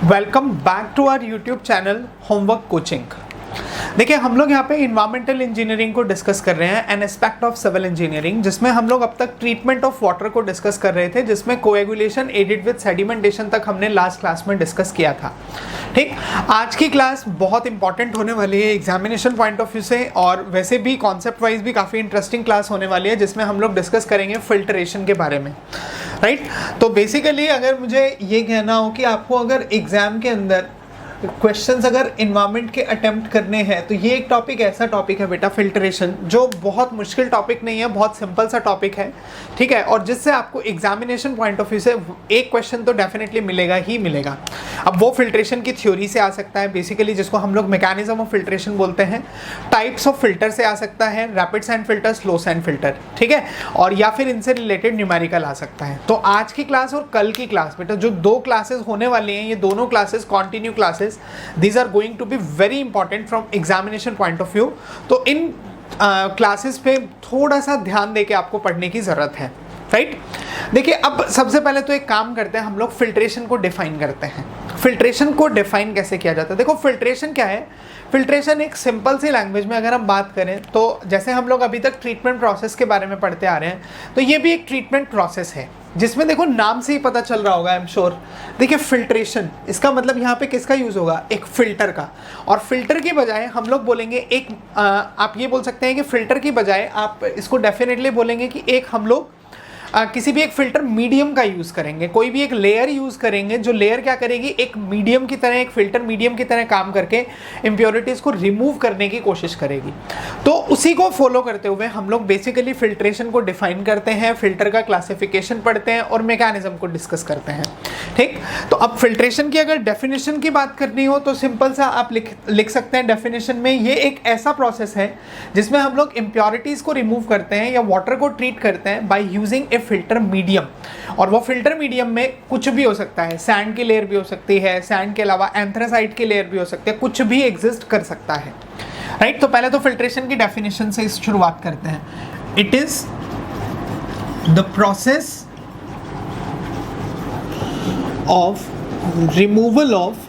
Welcome back to our YouTube channel homework coaching. देखिए, हम लोग यहाँ पे इन्वायरमेंटल इंजीनियरिंग को डिस्कस कर रहे हैं, an aspect of civil engineering, जिसमें हम लोग अब तक ट्रीटमेंट ऑफ वाटर को डिस्कस कर रहे थे, जिसमें कोएगुलेशन एडेड विद सेडिमेंटेशन तक हमने लास्ट क्लास में डिस्कस किया था। ठीक, आज की क्लास बहुत इंपॉर्टेंट होने वाली है एग्जामिनेशन पॉइंट ऑफ व्यू से, और वैसे भी कॉन्सेप्ट वाइज भी काफ़ी इंटरेस्टिंग क्लास होने वाली है, जिसमें हम लोग डिस्कस करेंगे फिल्ट्रेशन के बारे में। राइट, तो बेसिकली अगर मुझे ये कहना हो कि आपको अगर एग्जाम के अंदर क्वेश्चंस अगर इन्वायरमेंट के अटेम्प्ट करने हैं, तो ये एक टॉपिक ऐसा टॉपिक है बेटा, फिल्ट्रेशन, जो बहुत मुश्किल टॉपिक नहीं है, बहुत सिंपल सा टॉपिक है। ठीक है, और जिससे आपको एग्जामिनेशन पॉइंट ऑफ व्यू से एक क्वेश्चन तो डेफिनेटली मिलेगा ही मिलेगा। अब वो फिल्ट्रेशन की थ्योरी से आ सकता है, बेसिकली जिसको हम लोग मैकेनिज्म ऑफ फिल्ट्रेशन बोलते हैं, टाइप्स ऑफ फिल्टर से आ सकता है, rapid sand filter, slow sand filter, ठीक है, और या फिर इनसे रिलेटेड न्यूमेरिकल आ सकता है। तो आज की क्लास और कल की क्लास बेटा, जो दो क्लासेस होने वाली हैं, ये दोनों classes continue classes, these are going to be very important from examination point of view। तो इन क्लासेस पे थोड़ा सा ध्यान देके आपको पढ़ने की ज़रूरत है। राइट, देखिए, अब सबसे पहले तो एक काम करते हैं, हम लोग फिल्ट्रेशन को डिफाइन करते हैं। फिल्ट्रेशन को डिफाइन कैसे किया जाता है? देखो, फिल्ट्रेशन क्या है? फिल्ट्रेशन एक सिंपल सी लैंग्वेज में अगर हम बात करें तो, जैसे हम लोग अभी तक ट्रीटमेंट प्रोसेस के बारे में पढ़ते आ रहे हैं, तो ये भी एक ट्रीटमेंट प्रोसेस है, जिसमें देखो नाम से ही पता चल रहा होगा, आई एम श्योर। देखिए, फिल्ट्रेशन, इसका मतलब यहाँ पे किसका यूज़ होगा? एक फिल्टर का। और फिल्टर की बजाय हम लोग बोलेंगे एक आप ये बोल सकते हैं कि फिल्टर की बजाय आप इसको डेफिनेटली बोलेंगे कि एक हम लोग किसी भी एक फिल्टर मीडियम का यूज़ करेंगे, कोई भी एक लेयर यूज़ करेंगे, जो लेयर क्या करेगी, एक मीडियम की तरह, एक फिल्टर मीडियम की तरह काम करके इम्प्योरिटीज़ को रिमूव करने की कोशिश करेगी। तो उसी को फॉलो करते हुए हम लोग बेसिकली फिल्ट्रेशन को डिफाइन करते हैं, फिल्टर का क्लासिफिकेशन पढ़ते हैं और मैकेनिज्म को डिस्कस करते हैं। ठीक, तो अब फिल्ट्रेशन की अगर डेफिनेशन की बात करनी हो तो सिंपल सा आप लिख सकते हैं डेफिनेशन में, ये एक ऐसा प्रोसेस है जिसमें हम लोग इम्प्योरिटीज़ को रिमूव करते हैं या वाटर को ट्रीट करते हैं बाय यूजिंग फिल्टर मीडियम। और वो फिल्टर मीडियम में कुछ भी हो सकता है, सैंड की लेयर भी हो सकती है, सैंड के अलावा एंथ्रासाइट की लेयर भी हो सकती है, कुछ भी एग्जिस्ट कर सकता है। राइट, तो पहले तो फिल्ट्रेशन की डेफिनेशन से शुरुआत करते हैं। It is the process of removal of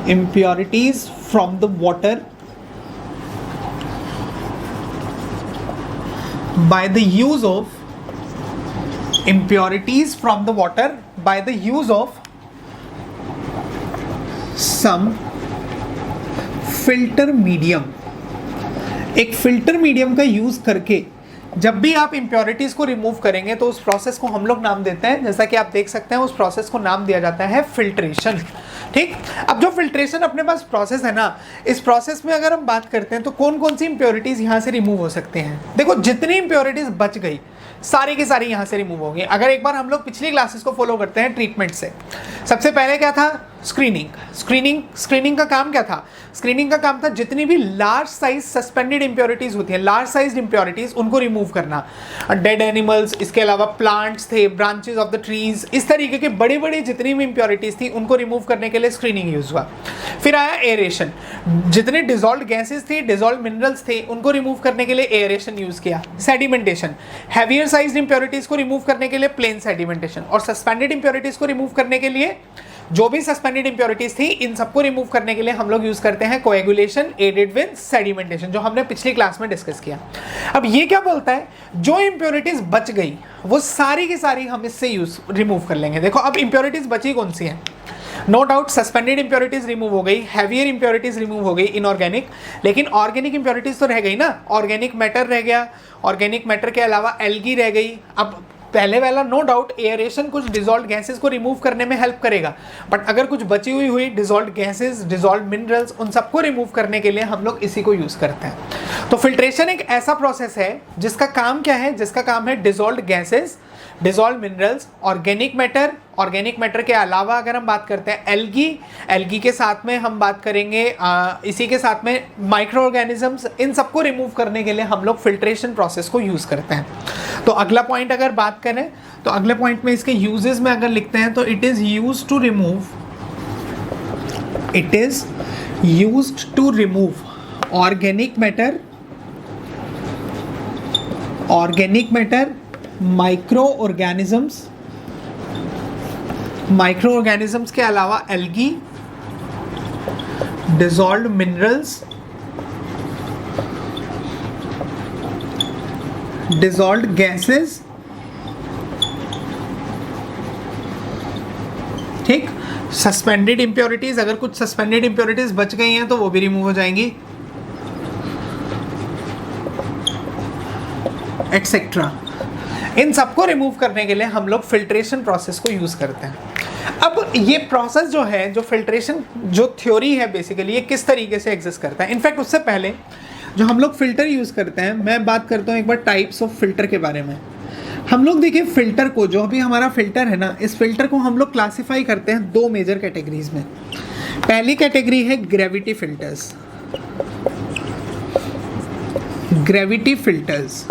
impurities from the water by the use of some filter medium। एक फिल्टर मीडियम का यूज करके जब भी आप इम्प्योरिटीज़ को रिमूव करेंगे तो उस प्रोसेस को हम लोग नाम देते हैं, जैसा कि आप देख सकते हैं, उस प्रोसेस को नाम दिया जाता है फिल्ट्रेशन। ठीक, अब जो फिल्ट्रेशन अपने पास प्रोसेस है ना, इस प्रोसेस में अगर हम बात करते हैं तो कौन कौन सी इम्प्योरिटीज़ यहाँ से रिमूव हो सकते हैं? देखो, जितनी इम्प्योरिटीज़ बच गई सारी की सारी यहाँ से रिमूव होगी। अगर एक बार हम लोग पिछली क्लासेस को फॉलो करते हैं ट्रीटमेंट से, सबसे पहले क्या था? स्क्रीनिंग का काम क्या था? स्क्रीनिंग का काम था जितनी भी लार्ज साइज सस्पेंडेड इंप्योरिटीज होती हैं, लार्ज साइज इंप्योरिटीज, उनको रिमूव करना। डेड एनिमल्स, इसके अलावा प्लांट्स थे, ब्रांचेस ऑफ द ट्रीज, इस तरीके के बड़ी बड़ी जितनी भी इंप्योरिटीज थी उनको रिमूव करने के लिए स्क्रीनिंग यूज हुआ। फिर आया एरेशन, जितने डिजॉल्व गैसेज थी, डिजॉल्व मिनरल्स थे, उनको रिमूव करने के लिए एरेशन यूज किया। सेडिमेंटेशन, हैवियर साइज इंप्योरिटीज को रिमूव करने के लिए प्लेन सेडिमेंटेशन, और सस्पेंडेड इंप्योरिटीज को रिमूव करने के लिए, जो भी सस्पेंडेड इंप्योरिटीज थी, इन सबको रिमूव करने के लिए हम लोग यूज करते हैं कोएगुलेशन एडेड विद सेडिमेंटेशन, जो हमने पिछली क्लास में डिस्कस किया। अब ये क्या बोलता है? जो इंप्योरिटीज बच गई वो सारी की सारी हम इससे रिमूव कर लेंगे। देखो, अब इंप्योरिटीज बची कौन सी हैं? No doubt suspended impurities remove हो गई, हैवियर इंप्योरिटीज रिमूव हो गई, इनऑर्गेनिक, लेकिन ऑर्गेनिक इंप्योरिटीज तो रह गई ना। ऑर्गेनिक मैटर रह गया, ऑर्गेनिक मैटर के अलावा एल्गी रह गई। अब पहले वाला नो डाउट एयरेशन कुछ डिजॉल्व गैसेस को रिमूव करने में हेल्प करेगा, बट अगर कुछ बची हुई डिजॉल्व गैसेस, डिजॉल्व मिनरल्स, उन सबको रिमूव करने के लिए हम लोग इसी को यूज करते हैं। तो फिल्ट्रेशन एक ऐसा प्रोसेस है जिसका काम क्या है? जिसका काम है dissolve gases, dissolve minerals, organic matter के अलावा अगर हम बात करते हैं एल्गी के साथ में हम बात करेंगे इसी के साथ में माइक्रो ऑर्गेनिजम्स, इन सबको रिमूव करने के लिए हम लोग फिल्ट्रेशन प्रोसेस को यूज करते हैं। तो अगला पॉइंट अगर बात करें तो अगले पॉइंट में इसके यूजेस में अगर लिखते हैं तो it is used to remove organic matter organic matter, micro organisms के अलावा algae, dissolved minerals, dissolved gases, ठीक, सस्पेंडेड इम्प्योरिटीज, अगर कुछ सस्पेंडेड इम्प्योरिटीज बच गई हैं तो वो भी रिमूव हो जाएंगी, एटसेट्रा। इन सबको रिमूव करने के लिए हम लोग फिल्ट्रेशन प्रोसेस को यूज करते हैं। अब ये प्रोसेस जो है, जो फिल्ट्रेशन जो थ्योरी है बेसिकली, ये किस तरीके से एग्जिस्ट करता है। इनफैक्ट उससे पहले जो हम लोग फिल्टर यूज करते हैं, मैं बात करता हूँ एक बार टाइप्स ऑफ फिल्टर के बारे में। हम लोग देखिए फिल्टर को, जो अभी हमारा फिल्टर है ना, इस फिल्टर को हम लोग क्लासिफाई करते हैं दो मेजर कैटेगरीज में। पहली कैटेगरी है ग्रेविटी फिल्टर्स, ग्रेविटी फिल्टर्स,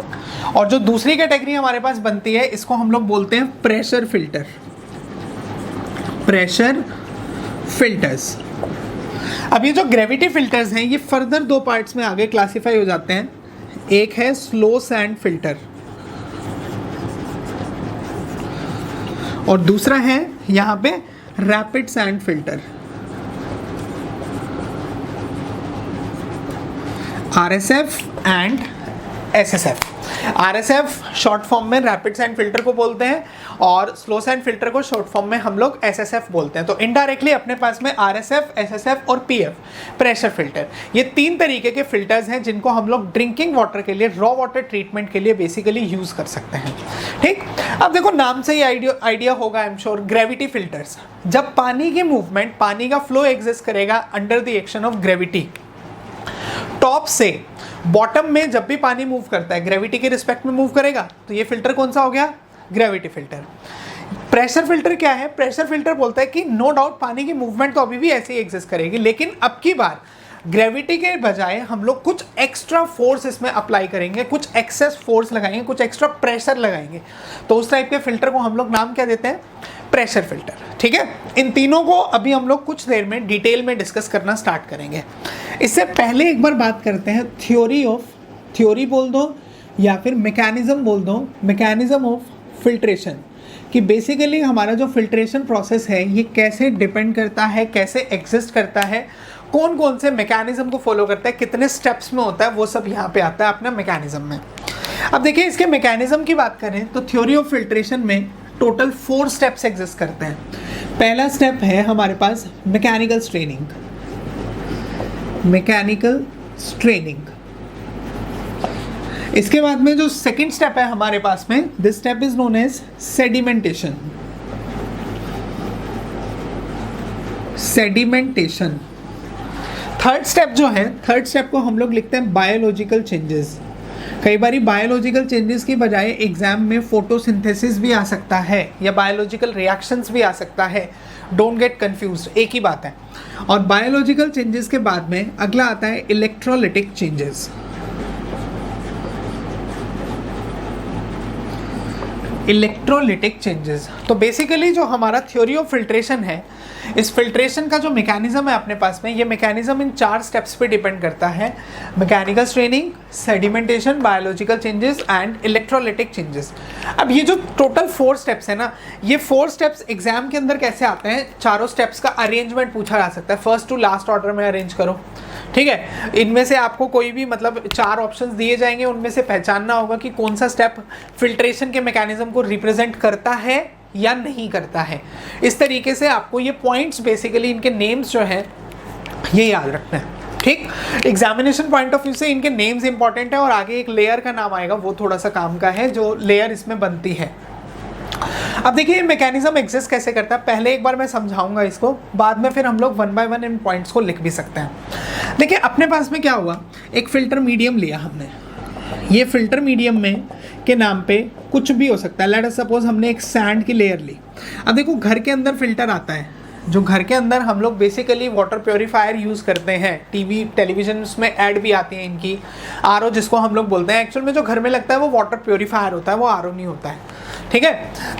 और जो दूसरी कैटेगरी हमारे पास बनती है इसको हम लोग बोलते हैं प्रेशर फिल्टर, प्रेशर फिल्टर्स। अब ये जो ग्रेविटी फिल्टर्स हैं ये फर्दर दो पार्ट्स में आगे क्लासिफाई हो जाते हैं। एक है स्लो सैंड फिल्टर और दूसरा है यहाँ पे rapid sand filter, RSF and SSF। RSF short form में रैपिड सैंड फिल्टर को बोलते हैं और स्लो सैंड फिल्टर को शॉर्ट फॉर्म में हम लोग SSF बोलते हैं। तो इनडायरेक्टली अपने पास में RSF, SSF और PF प्रेशर फिल्टर, ये तीन तरीके के फिल्टर्स हैं जिनको हम लोग ड्रिंकिंग वाटर के लिए, रॉ वाटर ट्रीटमेंट के लिए बेसिकली यूज कर सकते हैं। ठीक, अब देखो नाम से ही आइडिया होगा I am sure, gravity filters. जब पानी की मूवमेंट, पानी का फ्लो एग्जिस्ट करेगा under the action of gravity, top से बॉटम में जब भी पानी मूव करता है ग्रेविटी के रिस्पेक्ट में मूव करेगा, तो ये फिल्टर कौन सा हो गया, ग्रेविटी फिल्टर। प्रेशर फिल्टर क्या है, प्रेशर फिल्टर बोलता है कि नो डाउट पानी की मूवमेंट तो अभी भी ऐसे ही एग्जिस्ट करेगी, लेकिन अब की बार ग्रेविटी के बजाय हम लोग कुछ एक्स्ट्रा फोर्स इसमें अप्लाई करेंगे, कुछ एक्सेस फोर्स लगाएंगे, कुछ एक्स्ट्रा प्रेशर लगाएंगे। तो उस टाइप के फिल्टर को हम लोग नाम क्या देते हैं, प्रेशर फिल्टर। ठीक है, इन तीनों को अभी हम लोग कुछ देर में डिटेल में डिस्कस करना स्टार्ट करेंगे। इससे पहले एक बार बात करते हैं थ्योरी बोल दो या फिर मैकेनिज्म बोल दो, मैकेनिज्म ऑफ फिल्ट्रेशन, कि बेसिकली हमारा जो फिल्ट्रेशन प्रोसेस है ये कैसे डिपेंड करता है, कैसे एग्जिस्ट करता है, कौन कौन से मैकेनिज्म को फॉलो करता है, कितने स्टेप्स में होता है, वो सब यहाँ पे आता है अपना मैकेनिज्म में। अब देखिए इसके मैकेनिज्म की बात करें तो थ्योरी ऑफ फिल्ट्रेशन में टोटल 4 स्टेप्स एग्जिस्ट करते हैं। पहला स्टेप है हमारे पास मैकेनिकल स्ट्रेनिंग, मैकेनिकल स्ट्रेनिंग। इसके बाद में जो सेकंड स्टेप है हमारे पास में, this step is known as sedimentation, sedimentation. Third step जो है, थर्ड स्टेप को हम लोग लिखते हैं बायोलॉजिकल चेंजेस। कई बार बायोलॉजिकल चेंजेस की बजाय एग्जाम में फोटोसिंथेसिस भी आ सकता है या बायोलॉजिकल रिएक्शंस भी आ सकता है, डोंट गेट कंफ्यूज्ड, एक ही बात है। और बायोलॉजिकल चेंजेस के बाद में अगला आता है इलेक्ट्रोलिटिक चेंजेस। इलेक्ट्रोलिटिक चेंजेस, तो बेसिकली जो हमारा थ्योरी ऑफ फिल्ट्रेशन है, इस फिल्ट्रेशन का जो मैकेनिज्म है अपने पास में, ये मैकेनिज्म इन 4 स्टेप्स पे डिपेंड करता है, mechanical straining, sedimentation, biological changes and electrolytic changes. अब ये जो टोटल 4 स्टेप्स है ना, ये 4 स्टेप्स एग्जाम के अंदर कैसे आते हैं, चारों स्टेप्स का अरेंजमेंट पूछा जा सकता है, फर्स्ट टू लास्ट ऑर्डर में अरेंज करो। ठीक है, इनमें से आपको कोई भी मतलब 4 ऑप्शंस दिए जाएंगे, उनमें से पहचानना होगा कि कौन सा स्टेप फिल्ट्रेशन के मैकेनिज्म को रिप्रेजेंट करता है या नहीं करता है। इस तरीके से आपको ये पॉइंट्स, बेसिकली इनके नेम्स जो हैं ये याद रखना है। ठीक, एग्जामिनेशन पॉइंट ऑफ व्यू से इनके नेम्स इंपॉर्टेंट है और आगे एक लेयर का नाम आएगा, वो थोड़ा सा काम का है, जो लेयर इसमें बनती है। अब देखिए मैकेनिज्म एग्जिस्ट कैसे करता है, पहले एक बार मैं समझाऊंगा इसको, बाद में फिर हम लोग 1 बाय 1 इन पॉइंट्स को लिख भी सकते हैं। देखिए अपने पास में क्या हुआ, एक फिल्टर मीडियम लिया हमने, ये फिल्टर मीडियम में के नाम पे कुछ भी हो सकता है। लेट अस सपोज हमने एक सैंड की लेयर ली। अब देखो घर के अंदर फिल्टर आता है, जो घर के अंदर हम लोग बेसिकली वाटर प्योरीफायर यूज़ करते हैं, टीवी टेलीविजन में ऐड भी आती है इनकी, आरओ जिसको हम लोग बोलते हैं। एक्चुअल में जो घर में लगता है वो वाटर प्योरीफायर होता है, वो आरओ नहीं होता है। ठीक है,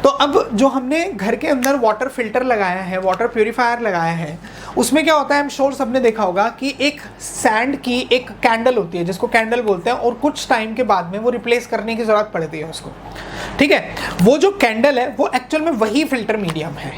तो अब जो हमने घर के अंदर वाटर फिल्टर लगाया है, वाटर प्योरीफायर लगाया है, उसमें क्या होता है, हम श्योर सबने देखा होगा कि एक सैंड की एक कैंडल होती है जिसको कैंडल बोलते हैं, और कुछ टाइम के बाद में वो रिप्लेस करने की ज़रूरत पड़ती है उसको, ठीक है। वो जो कैंडल है वो एक्चुअल में वही फिल्टर मीडियम है,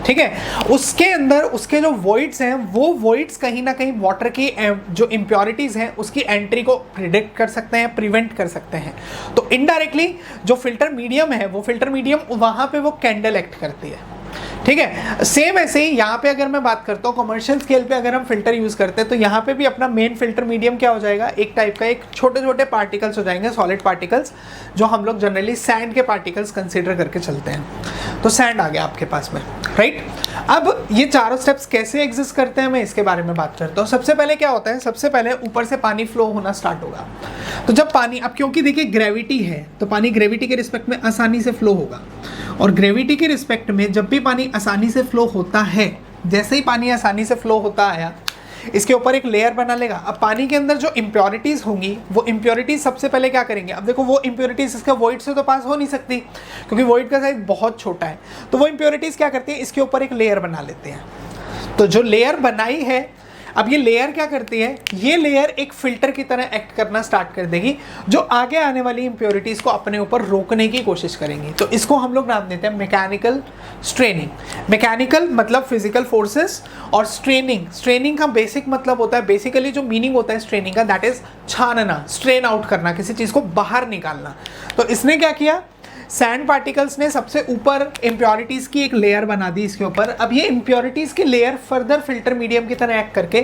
ठीक है। उसके अंदर उसके जो वॉइड्स हैं वो वॉइड्स कहीं ना कहीं वाटर की जो इम्प्योरिटीज़ हैं उसकी एंट्री को प्रिडिक्ट कर सकते हैं, प्रिवेंट कर सकते हैं। तो इनडायरेक्टली जो फिल्टर मीडियम है वो फिल्टर मीडियम वहाँ पे वो कैंडल एक्ट करती है, ठीक है। सेम ऐसे ही यहाँ पे अगर मैं बात करता हूँ कमर्शियल स्केल पे अगर हम फिल्टर यूज़ करते हैं तो यहाँ पे भी अपना मेन फिल्टर मीडियम क्या हो जाएगा, एक टाइप का एक छोटे छोटे पार्टिकल्स हो जाएंगे, सॉलिड पार्टिकल्स, जो हम लोग जनरली सैंड के पार्टिकल्स कंसीडर करके चलते हैं। तो सैंड आ गया आपके पास में, राइट। अब ये चारों स्टेप्स कैसे एग्जिस्ट करते हैं मैं इसके बारे में बात करता हूँ। सबसे पहले क्या होता है, सबसे पहले ऊपर से पानी फ्लो होना स्टार्ट होगा। तो जब पानी, अब क्योंकि देखिए ग्रेविटी है तो पानी ग्रेविटी के रिस्पेक्ट में आसानी से फ्लो होगा, और ग्रेविटी के रिस्पेक्ट में जब भी पानी आसानी से फ्लो होता है, जैसे ही पानी आसानी से फ्लो होता आया इसके ऊपर एक लेयर बना लेगा। अब पानी के अंदर जो इम्प्योरिटीज़ होंगी वो इम्प्योरिटीज़ सबसे पहले क्या करेंगे, अब देखो वो इम्प्योरिटीज़ इसका वॉइड से तो पास हो नहीं सकती क्योंकि वॉइड का साइज बहुत छोटा है, तो वो इम्प्योरिटीज़ क्या करती है, इसके ऊपर एक लेयर बना लेते हैं। तो जो लेयर बनाई है, अब ये लेयर क्या करती है, ये लेयर एक फिल्टर की तरह एक्ट करना स्टार्ट कर देगी जो आगे आने वाली इम्प्योरिटीज़ को अपने ऊपर रोकने की कोशिश करेंगी। तो इसको हम लोग नाम देते हैं मैकेनिकल स्ट्रेनिंग। मैकेनिकल मतलब फिजिकल फोर्सेस, और स्ट्रेनिंग का बेसिक मतलब होता है, बेसिकली जो मीनिंग होता है स्ट्रेनिंग का, दैट इज छानना, स्ट्रेन आउट करना, किसी चीज़ को बाहर निकालना। तो इसने क्या किया, सैंड पार्टिकल्स ने सबसे ऊपर इम्प्योरिटीज़ की एक लेयर बना दी इसके ऊपर। अब ये इम्प्योरिटीज़ की लेयर फर्दर फिल्टर मीडियम की तरह एक्ट करके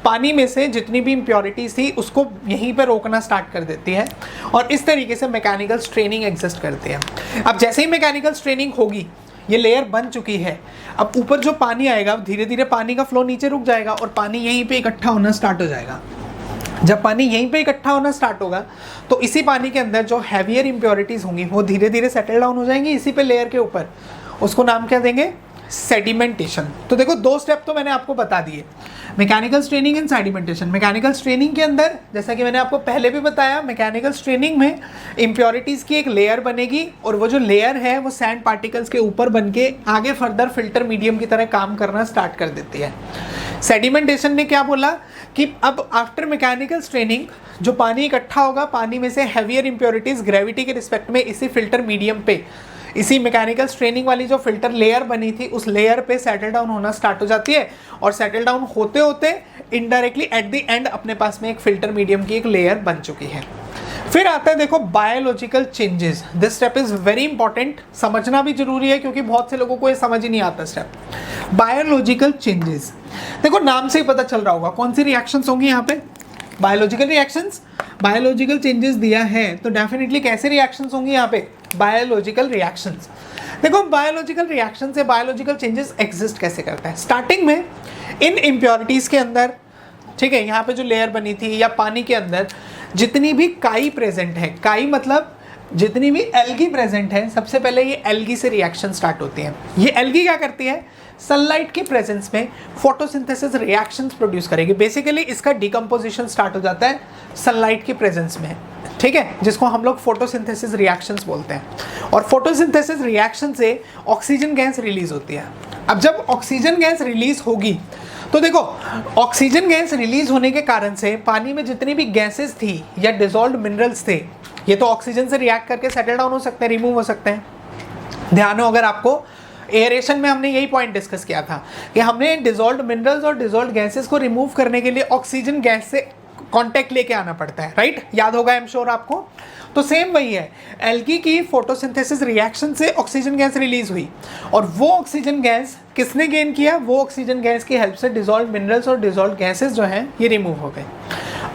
पानी में से जितनी भी इम्प्योरिटीज़ थी उसको यहीं पर रोकना स्टार्ट कर देती है, और इस तरीके से मैकेनिकल स्ट्रेनिंग एग्जिस्ट करती है। अब जैसे ही मैकेनिकल स्ट्रेनिंग होगी, ये लेयर बन चुकी है, अब ऊपर जो पानी आएगा धीरे धीरे पानी का फ्लो नीचे रुक जाएगा और पानी यहीं पर इकट्ठा होना स्टार्ट हो जाएगा। जब पानी यहीं पे इकट्ठा होना स्टार्ट होगा तो इसी पानी के अंदर जो हैवियर इम्प्योरिटीज़ होंगी वो धीरे धीरे सेटल डाउन हो जाएंगी इसी पे लेयर के ऊपर। उसको नाम क्या देंगे, सेडिमेंटेशन। तो देखो दो स्टेप तो मैंने आपको बता दिए, mechanical straining and sedimentation. Mechanical straining के अंदर जैसा कि मैंने आपको पहले भी बताया, मैकेनिकल स्ट्रेनिंग में इम्प्योरिटीज़ की एक लेयर बनेगी और वो जो लेयर है वो सैंड पार्टिकल्स के ऊपर बन के आगे फर्दर फिल्टर मीडियम की तरह काम करना स्टार्ट कर देती है। सेडिमेंटेशन ने क्या बोला कि अब आफ्टर मैकेनिकल स्ट्रेनिंग जो पानी इकट्ठा होगा, पानी में से हैवियर इम्प्योरिटीज़ ग्रेविटी के रिस्पेक्ट में इसी फिल्टर मीडियम पे, इसी मैकेनिकल स्ट्रेनिंग वाली जो फिल्टर लेयर बनी थी उस लेयर पे सेटल डाउन होना स्टार्ट हो जाती है, और सेटल डाउन होते होते इनडायरेक्टली एट द एंड अपने पास में एक फिल्टर मीडियम की एक लेयर बन चुकी है। फिर आता है देखो biological changes. This step is very important, समझना भी जरूरी है क्योंकि बहुत से लोगों को ये समझ ही नहीं आता स्टेप। बायोलॉजिकल चेंजेस, देखो नाम से ही पता चल रहा होगा कौन सी रिएक्शंस होंगी यहाँ पे, बायोलॉजिकल रिएक्शंस। बायोलॉजिकल चेंजेस दिया है तो डेफिनेटली कैसे रिएक्शंस होंगी यहाँ पे, बायोलॉजिकल रिएक्शंस। देखो बायोलॉजिकल रिएक्शन से बायोलॉजिकल चेंजेस एग्जिस्ट कैसे करता है। स्टार्टिंग में इन इम्प्योरिटीज़ के अंदर, ठीक है, यहाँ पे जो लेयर बनी थी या पानी के अंदर जितनी भी काई प्रेजेंट है, काई मतलब जितनी भी एल्गी प्रेजेंट है, सबसे पहले ये एल्गी से रिएक्शन स्टार्ट होती है। ये एल्गी क्या करती है, सनलाइट की प्रेजेंस में फोटोसिंथेसिस रिएक्शंस प्रोड्यूस करेगी। बेसिकली इसका डिकम्पोजिशन स्टार्ट हो जाता है सनलाइट की प्रेजेंस में, ठीक है, जिसको हम लोग फोटोसिंथेसिस रिएक्शंस बोलते हैं। और फोटोसिंथेसिस रिएक्शन से ऑक्सीजन गैस रिलीज होती है। अब जब ऑक्सीजन गैस रिलीज होगी तो देखो ऑक्सीजन गैस रिलीज होने के कारण से पानी में जितनी भी गैसेस थी या डिसॉल्व्ड मिनरल्स थे, ये तो ऑक्सीजन से रिएक्ट करके सेटल डाउन हो सकते हैं, रिमूव हो सकते हैं। ध्यान हो अगर आपको, एयरेशन में हमने यही पॉइंट डिस्कस किया था कि हमने डिसॉल्व्ड मिनरल्स और डिसॉल्व्ड गैसेस को रिमूव करने के लिए ऑक्सीजन गैस से कांटेक्ट लेके आना पड़ता है, राइट, याद होगा आई एम श्योर आपको। तो सेम वही है, एल्गी की फोटोसिंथेसिस रिएक्शन से ऑक्सीजन गैस रिलीज हुई और वो ऑक्सीजन गैस किसने गेन किया, वो ऑक्सीजन गैस की हेल्प से डिसॉल्व्ड मिनरल्स और डिसॉल्व्ड गैसेस जो हैं ये रिमूव हो गए।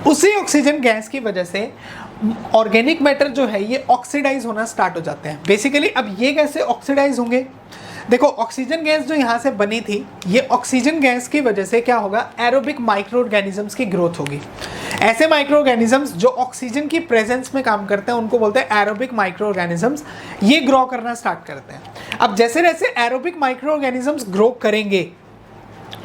उसी ऑक्सीजन गैस की वजह से ऑर्गेनिक मैटर जो है ये ऑक्सीडाइज होना स्टार्ट हो जाते हैं। बेसिकली अब ये कैसे ऑक्सीडाइज होंगे, देखो ऑक्सीजन गैस जो यहाँ से बनी थी, ये ऑक्सीजन गैस की वजह से क्या होगा, एरोबिक माइक्रो ऑर्गेनिजम्स की ग्रोथ होगी। ऐसे माइक्रो ऑर्गेनिजम्स जो ऑक्सीजन की प्रेजेंस में काम करते हैं उनको बोलते हैं एरोबिक माइक्रो ऑर्गेनिजम्स। ये ग्रो करना स्टार्ट करते हैं। अब जैसे जैसे एरोबिक माइक्रो ऑर्गेनिजम्स ग्रो करेंगे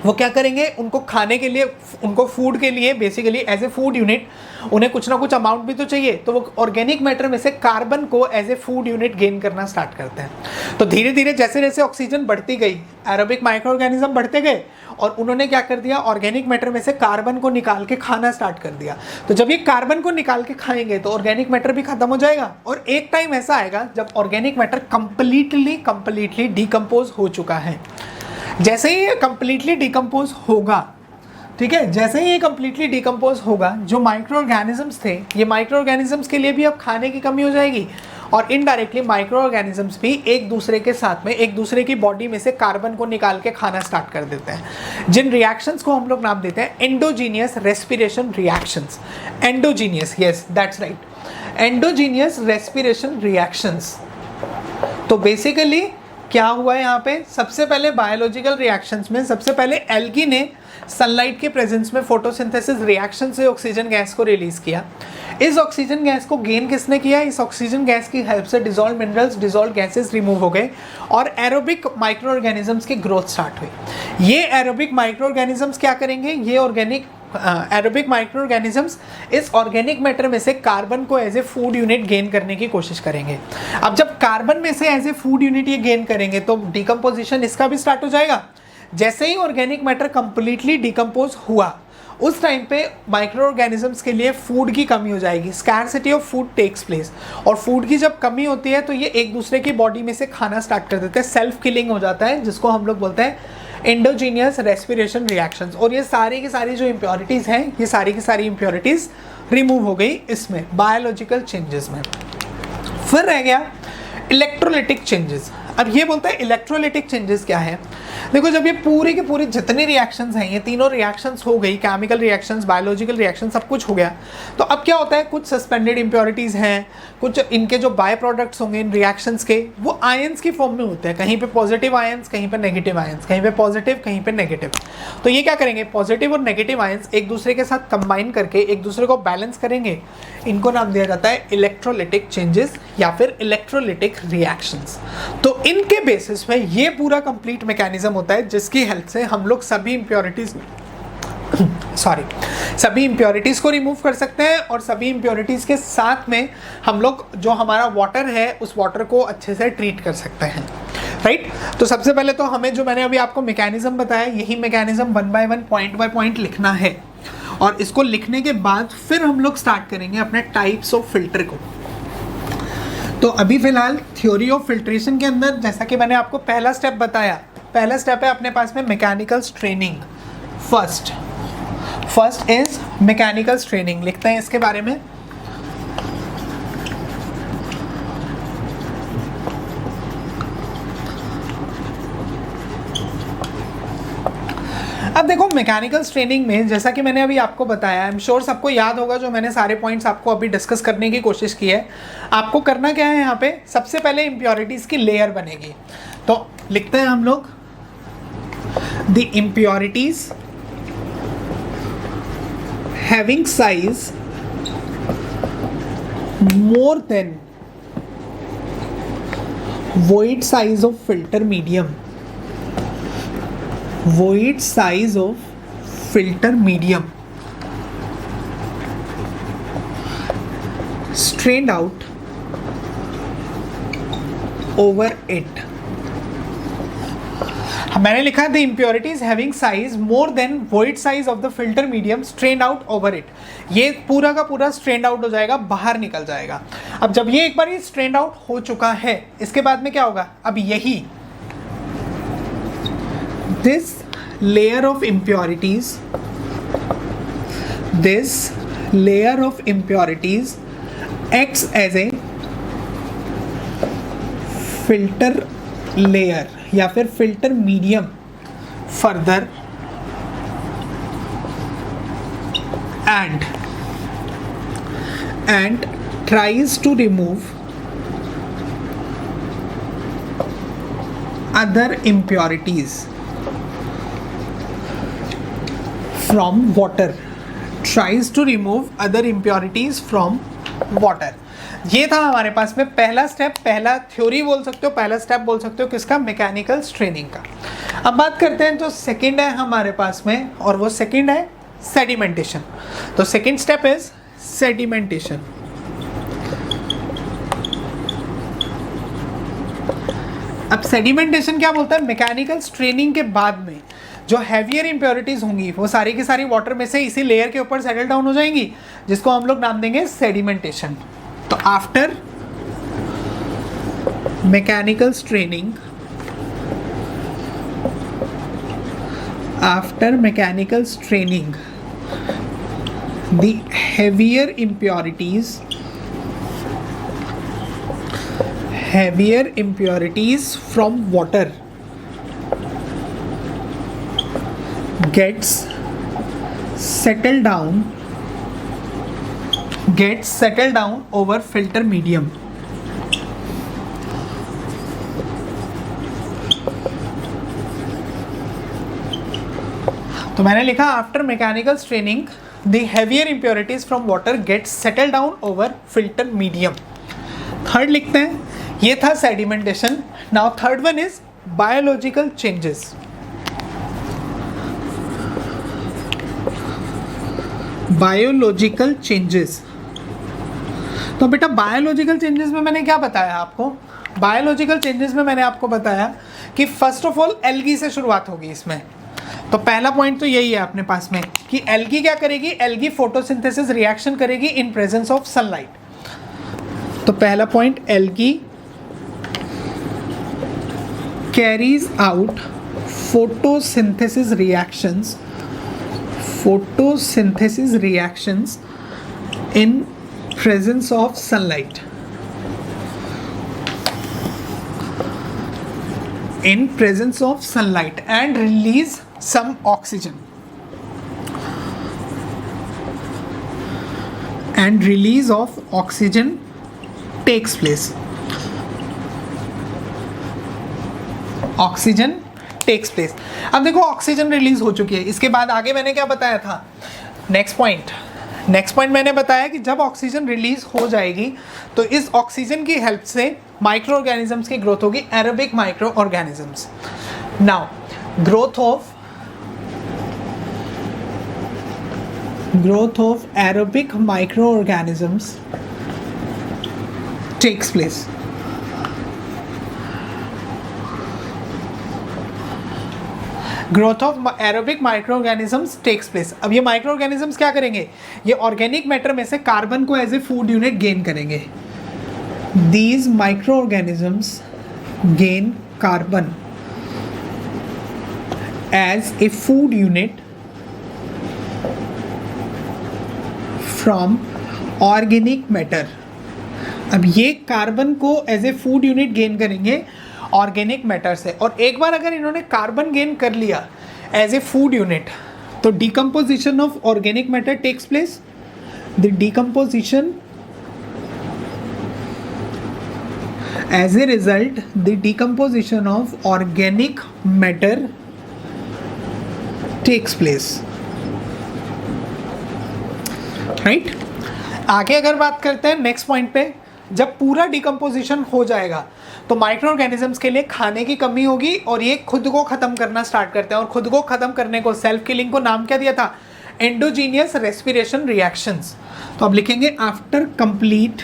वो क्या करेंगे, उनको खाने के लिए, उनको फूड के लिए basically as a food unit उन्हें कुछ ना कुछ अमाउंट भी तो चाहिए, तो वो ऑर्गेनिक मैटर में से कार्बन को as a food unit gain करना स्टार्ट करते हैं। तो धीरे धीरे जैसे जैसे ऑक्सीजन बढ़ती गई, एरोबिक माइक्रो ऑर्गेनिज्म बढ़ते गए और उन्होंने क्या कर दिया, ऑर्गेनिक मैटर में से कार्बन को निकाल के खाना स्टार्ट कर दिया। तो जब ये कार्बन को निकाल के खाएंगे तो ऑर्गेनिक मैटर भी खत्म हो जाएगा और एक टाइम ऐसा आएगा जब ऑर्गेनिक मैटर कंप्लीटली डिकम्पोज हो चुका है। जैसे ही ये कंप्लीटली डिकम्पोज होगा, ठीक है, जैसे ही ये कंप्लीटली डिकम्पोज होगा, जो माइक्रो ऑर्गेनिजम्स थे, ये माइक्रो ऑर्गेनिजम्स के लिए भी अब खाने की कमी हो जाएगी और इनडायरेक्टली माइक्रो ऑर्गेनिजम्स भी एक दूसरे के साथ में, एक दूसरे की बॉडी में से कार्बन को निकाल के खाना स्टार्ट कर देते हैं, जिन रिएक्शंस को हम लोग नाम देते हैं endogenous respiration reactions. Endogenous, yes that's right, endogenous respiration reactions. तो बेसिकली क्या हुआ है यहाँ पे, सबसे पहले बायोलॉजिकल रिएक्शंस में सबसे पहले एल्गी ने सनलाइट के प्रेजेंस में फोटोसिंथेसिस रिएक्शन से ऑक्सीजन गैस को रिलीज किया। इस ऑक्सीजन गैस को गेन किसने किया, इस ऑक्सीजन गैस की हेल्प से dissolve minerals, dissolve gases remove हो गए और एरोबिक माइक्रो ऑर्गेनिजम्स की ग्रोथ स्टार्ट हुई। ये एरोबिक माइक्रो ऑर्गेनिजम्स क्या करेंगे, ये ऑर्गेनिक एरोबिक माइक्रो ऑर्गेनिजम्स इस ऑर्गेनिक मैटर में से कार्बन को as a food unit gain करने की कोशिश करेंगे। अब जब कार्बन में से एज ए फूड यूनिट ये गेन करेंगे तो डिकम्पोजिशन इसका भी स्टार्ट हो जाएगा। जैसे ही ऑर्गेनिक मैटर कंप्लीटली डिकम्पोज हुआ, उस टाइम पे माइक्रो ऑर्गेनिजम्स के लिए फूड की कमी हो जाएगी, scarcity of food takes place. और फूड की जब कमी होती है तो ये एक दूसरे की बॉडी में से खाना स्टार्ट कर देते हैं, सेल्फ किलिंग हो जाता है, जिसको हम लोग बोलते हैं एंडोजीनियस रेस्पिरेशन रिएक्शंस। और ये सारी की सारी जो इम्प्योरिटीज़ हैं, ये सारी की सारी इम्प्योरिटीज़ रिमूव हो गई इसमें बायोलॉजिकल चेंजेस में। फिर रह गया इलेक्ट्रोलिटिक चेंजेस। अब ये बोलता है इलेक्ट्रोलिटिक चेंजेस क्या है। देखो, जब ये पूरी के पूरी जितनी रिएक्शंस हैं, ये तीनों रिएक्शंस हो गई, केमिकल रिएक्शंस, बायोलॉजिकल रिएक्शन, सब कुछ हो गया, तो अब क्या होता है, कुछ सस्पेंडेड इम्प्योरिटीज़ हैं, कुछ इनके जो बाय प्रोडक्ट्स होंगे इन रिएक्शंस के, वो आयंस की फॉर्म में होते हैं, कहीं पे पॉजिटिव आयंस, कहीं पे नेगेटिव आयंस, कहीं पे पॉजिटिव, कहीं पे नेगेटिव। तो ये क्या करेंगे, पॉजिटिव और नेगेटिव आयंस एक दूसरे के साथ कंबाइन करके एक दूसरे को बैलेंस करेंगे। इनको नाम दिया जाता है इलेक्ट्रोलिटिक चेंजेस या फिर इलेक्ट्रोलिटिक रिएक्शंस। तो इनके बेसिस पे ये पूरा कंप्लीट मैकेनिज्म होता है जिसकी हेल्प से हम लोग सभी इम्प्योरिटीज़ को रिमूव कर सकते हैं और सभी इम्प्योरिटीज़ के साथ में हम लोग जो हमारा वाटर है उस वाटर को अच्छे से ट्रीट कर सकते हैं, राइट। तो सबसे पहले तो हमें जो मैंने अभी आपको मैकेनिज्म बताया, यही mechanism 1 by 1 point by point लिखना है और इसको लिखने के बाद फिर हम लोग स्टार्ट करेंगे अपने टाइप्स ऑफ फिल्टर को। तो अभी फिलहाल थ्योरी ऑफ फिल्ट्रेशन के अंदर जैसा कि मैंने आपको पहला स्टेप बताया, पहला स्टेप है अपने पास में mechanical straining. First is mechanical straining, लिखते हैं इसके बारे में। अब देखो, मैकेनिकल स्ट्रेनिंग में जैसा कि मैंने अभी आपको बताया, आई एम श्योर सबको याद होगा जो मैंने सारे पॉइंट्स आपको अभी डिस्कस करने की कोशिश की है। आपको करना क्या है, यहाँ पे सबसे पहले इम्प्योरिटीज़ की लेयर बनेगी। तो लिखते हैं हम लोग, the impurities having size more than void size of filter medium, void size of filter medium strained out over it। मैंने लिखा the impurities having size more than void size of the filter medium strained out over it. ये पूरा का पूरा strained out हो जाएगा, बाहर निकल जाएगा। अब जब ये एक बार ये स्ट्रेन्ड आउट हो चुका है, इसके बाद में क्या होगा, अब यही this layer of impurities, this layer of impurities acts as a filter layer या फिर filter medium further and tries to remove other impurities from water, tries to remove other impurities from water। ये था हमारे पास में पहला step, पहला theory बोल सकते हो, पहला स्टेप बोल सकते हो किसका, मैकेनिकल स्ट्रेनिंग का। अब बात करते हैं जो सेकंड है हमारे पास में, और वो सेकंड है सेडिमेंटेशन। तो सेकंड स्टेप इज सेडिमेंटेशन। अब सेडिमेंटेशन क्या बोलता है, मैकेनिकल स्ट्रेनिंग के बाद में जो हैवियर इंप्योरिटीज होंगी वो सारी की सारी वाटर में से इसी लेयर के ऊपर सेटल डाउन हो जाएंगी, जिसको हम लोग नाम देंगे सेडिमेंटेशन। तो after mechanical straining, after mechanical straining, the heavier impurities from water gets settled down over filter medium. तो मैंने लिखा after mechanical straining the heavier impurities from water gets settle down over filter medium. Third लिखते हैं, ये था sedimentation. Now third one is biological changes. Biological changes, तो बेटा biological changes में मैंने क्या बताया आपको, बायोलॉजिकल चेंजेस में मैंने आपको बताया कि फर्स्ट ऑफ ऑल एल्गी से शुरुआत होगी इसमें। तो पहला पॉइंट तो यही है अपने पास में कि एल्गी क्या करेगी, एल्गी फोटोसिंथेसिस रिएक्शन करेगी इन प्रेजेंस ऑफ सनलाइट। तो पहला point, algae carries out photosynthesis reactions in presence of sunlight, and release some oxygen, and release of oxygen takes place. अब देखो ऑक्सीजन रिलीज हो चुकी है, इसके बाद आगे मैंने क्या बताया था, नेक्स्ट पॉइंट मैंने बताया कि जब ऑक्सीजन रिलीज हो जाएगी तो इस ऑक्सीजन की हेल्प से माइक्रो ऑर्गेनिजम्स की ग्रोथ होगी, aerobic micro organisms. Now growth of aerobic microorganisms takes place. Growth of aerobic microorganisms takes place. अब ये माइक्रोऑर्गेनिजम्स क्या करेंगे, ये ऑर्गेनिक मैटर में से कार्बन को as a food unit gain करेंगे। These microorganisms gain carbon as a food unit from organic matter. अब ये कार्बन को as a food unit gain करेंगे ऑर्गेनिक मैटर से, और एक बार अगर इन्होंने कार्बन गेन कर लिया एज ए फूड यूनिट तो decomposition of organic matter takes place. The decomposition, as a result the decomposition of organic matter takes place, right. आगे अगर बात करते हैं नेक्स्ट पॉइंट पे, जब पूरा डिकम्पोजिशन हो जाएगा तो माइक्रो ऑर्गेनिजम्स के लिए खाने की कमी होगी और ये खुद को ख़त्म करना स्टार्ट करते हैं, और खुद को ख़त्म करने को, सेल्फ किलिंग को नाम क्या दिया था, एंडोजीनियस रेस्पिरेशन रिएक्शंस। तो अब लिखेंगे after complete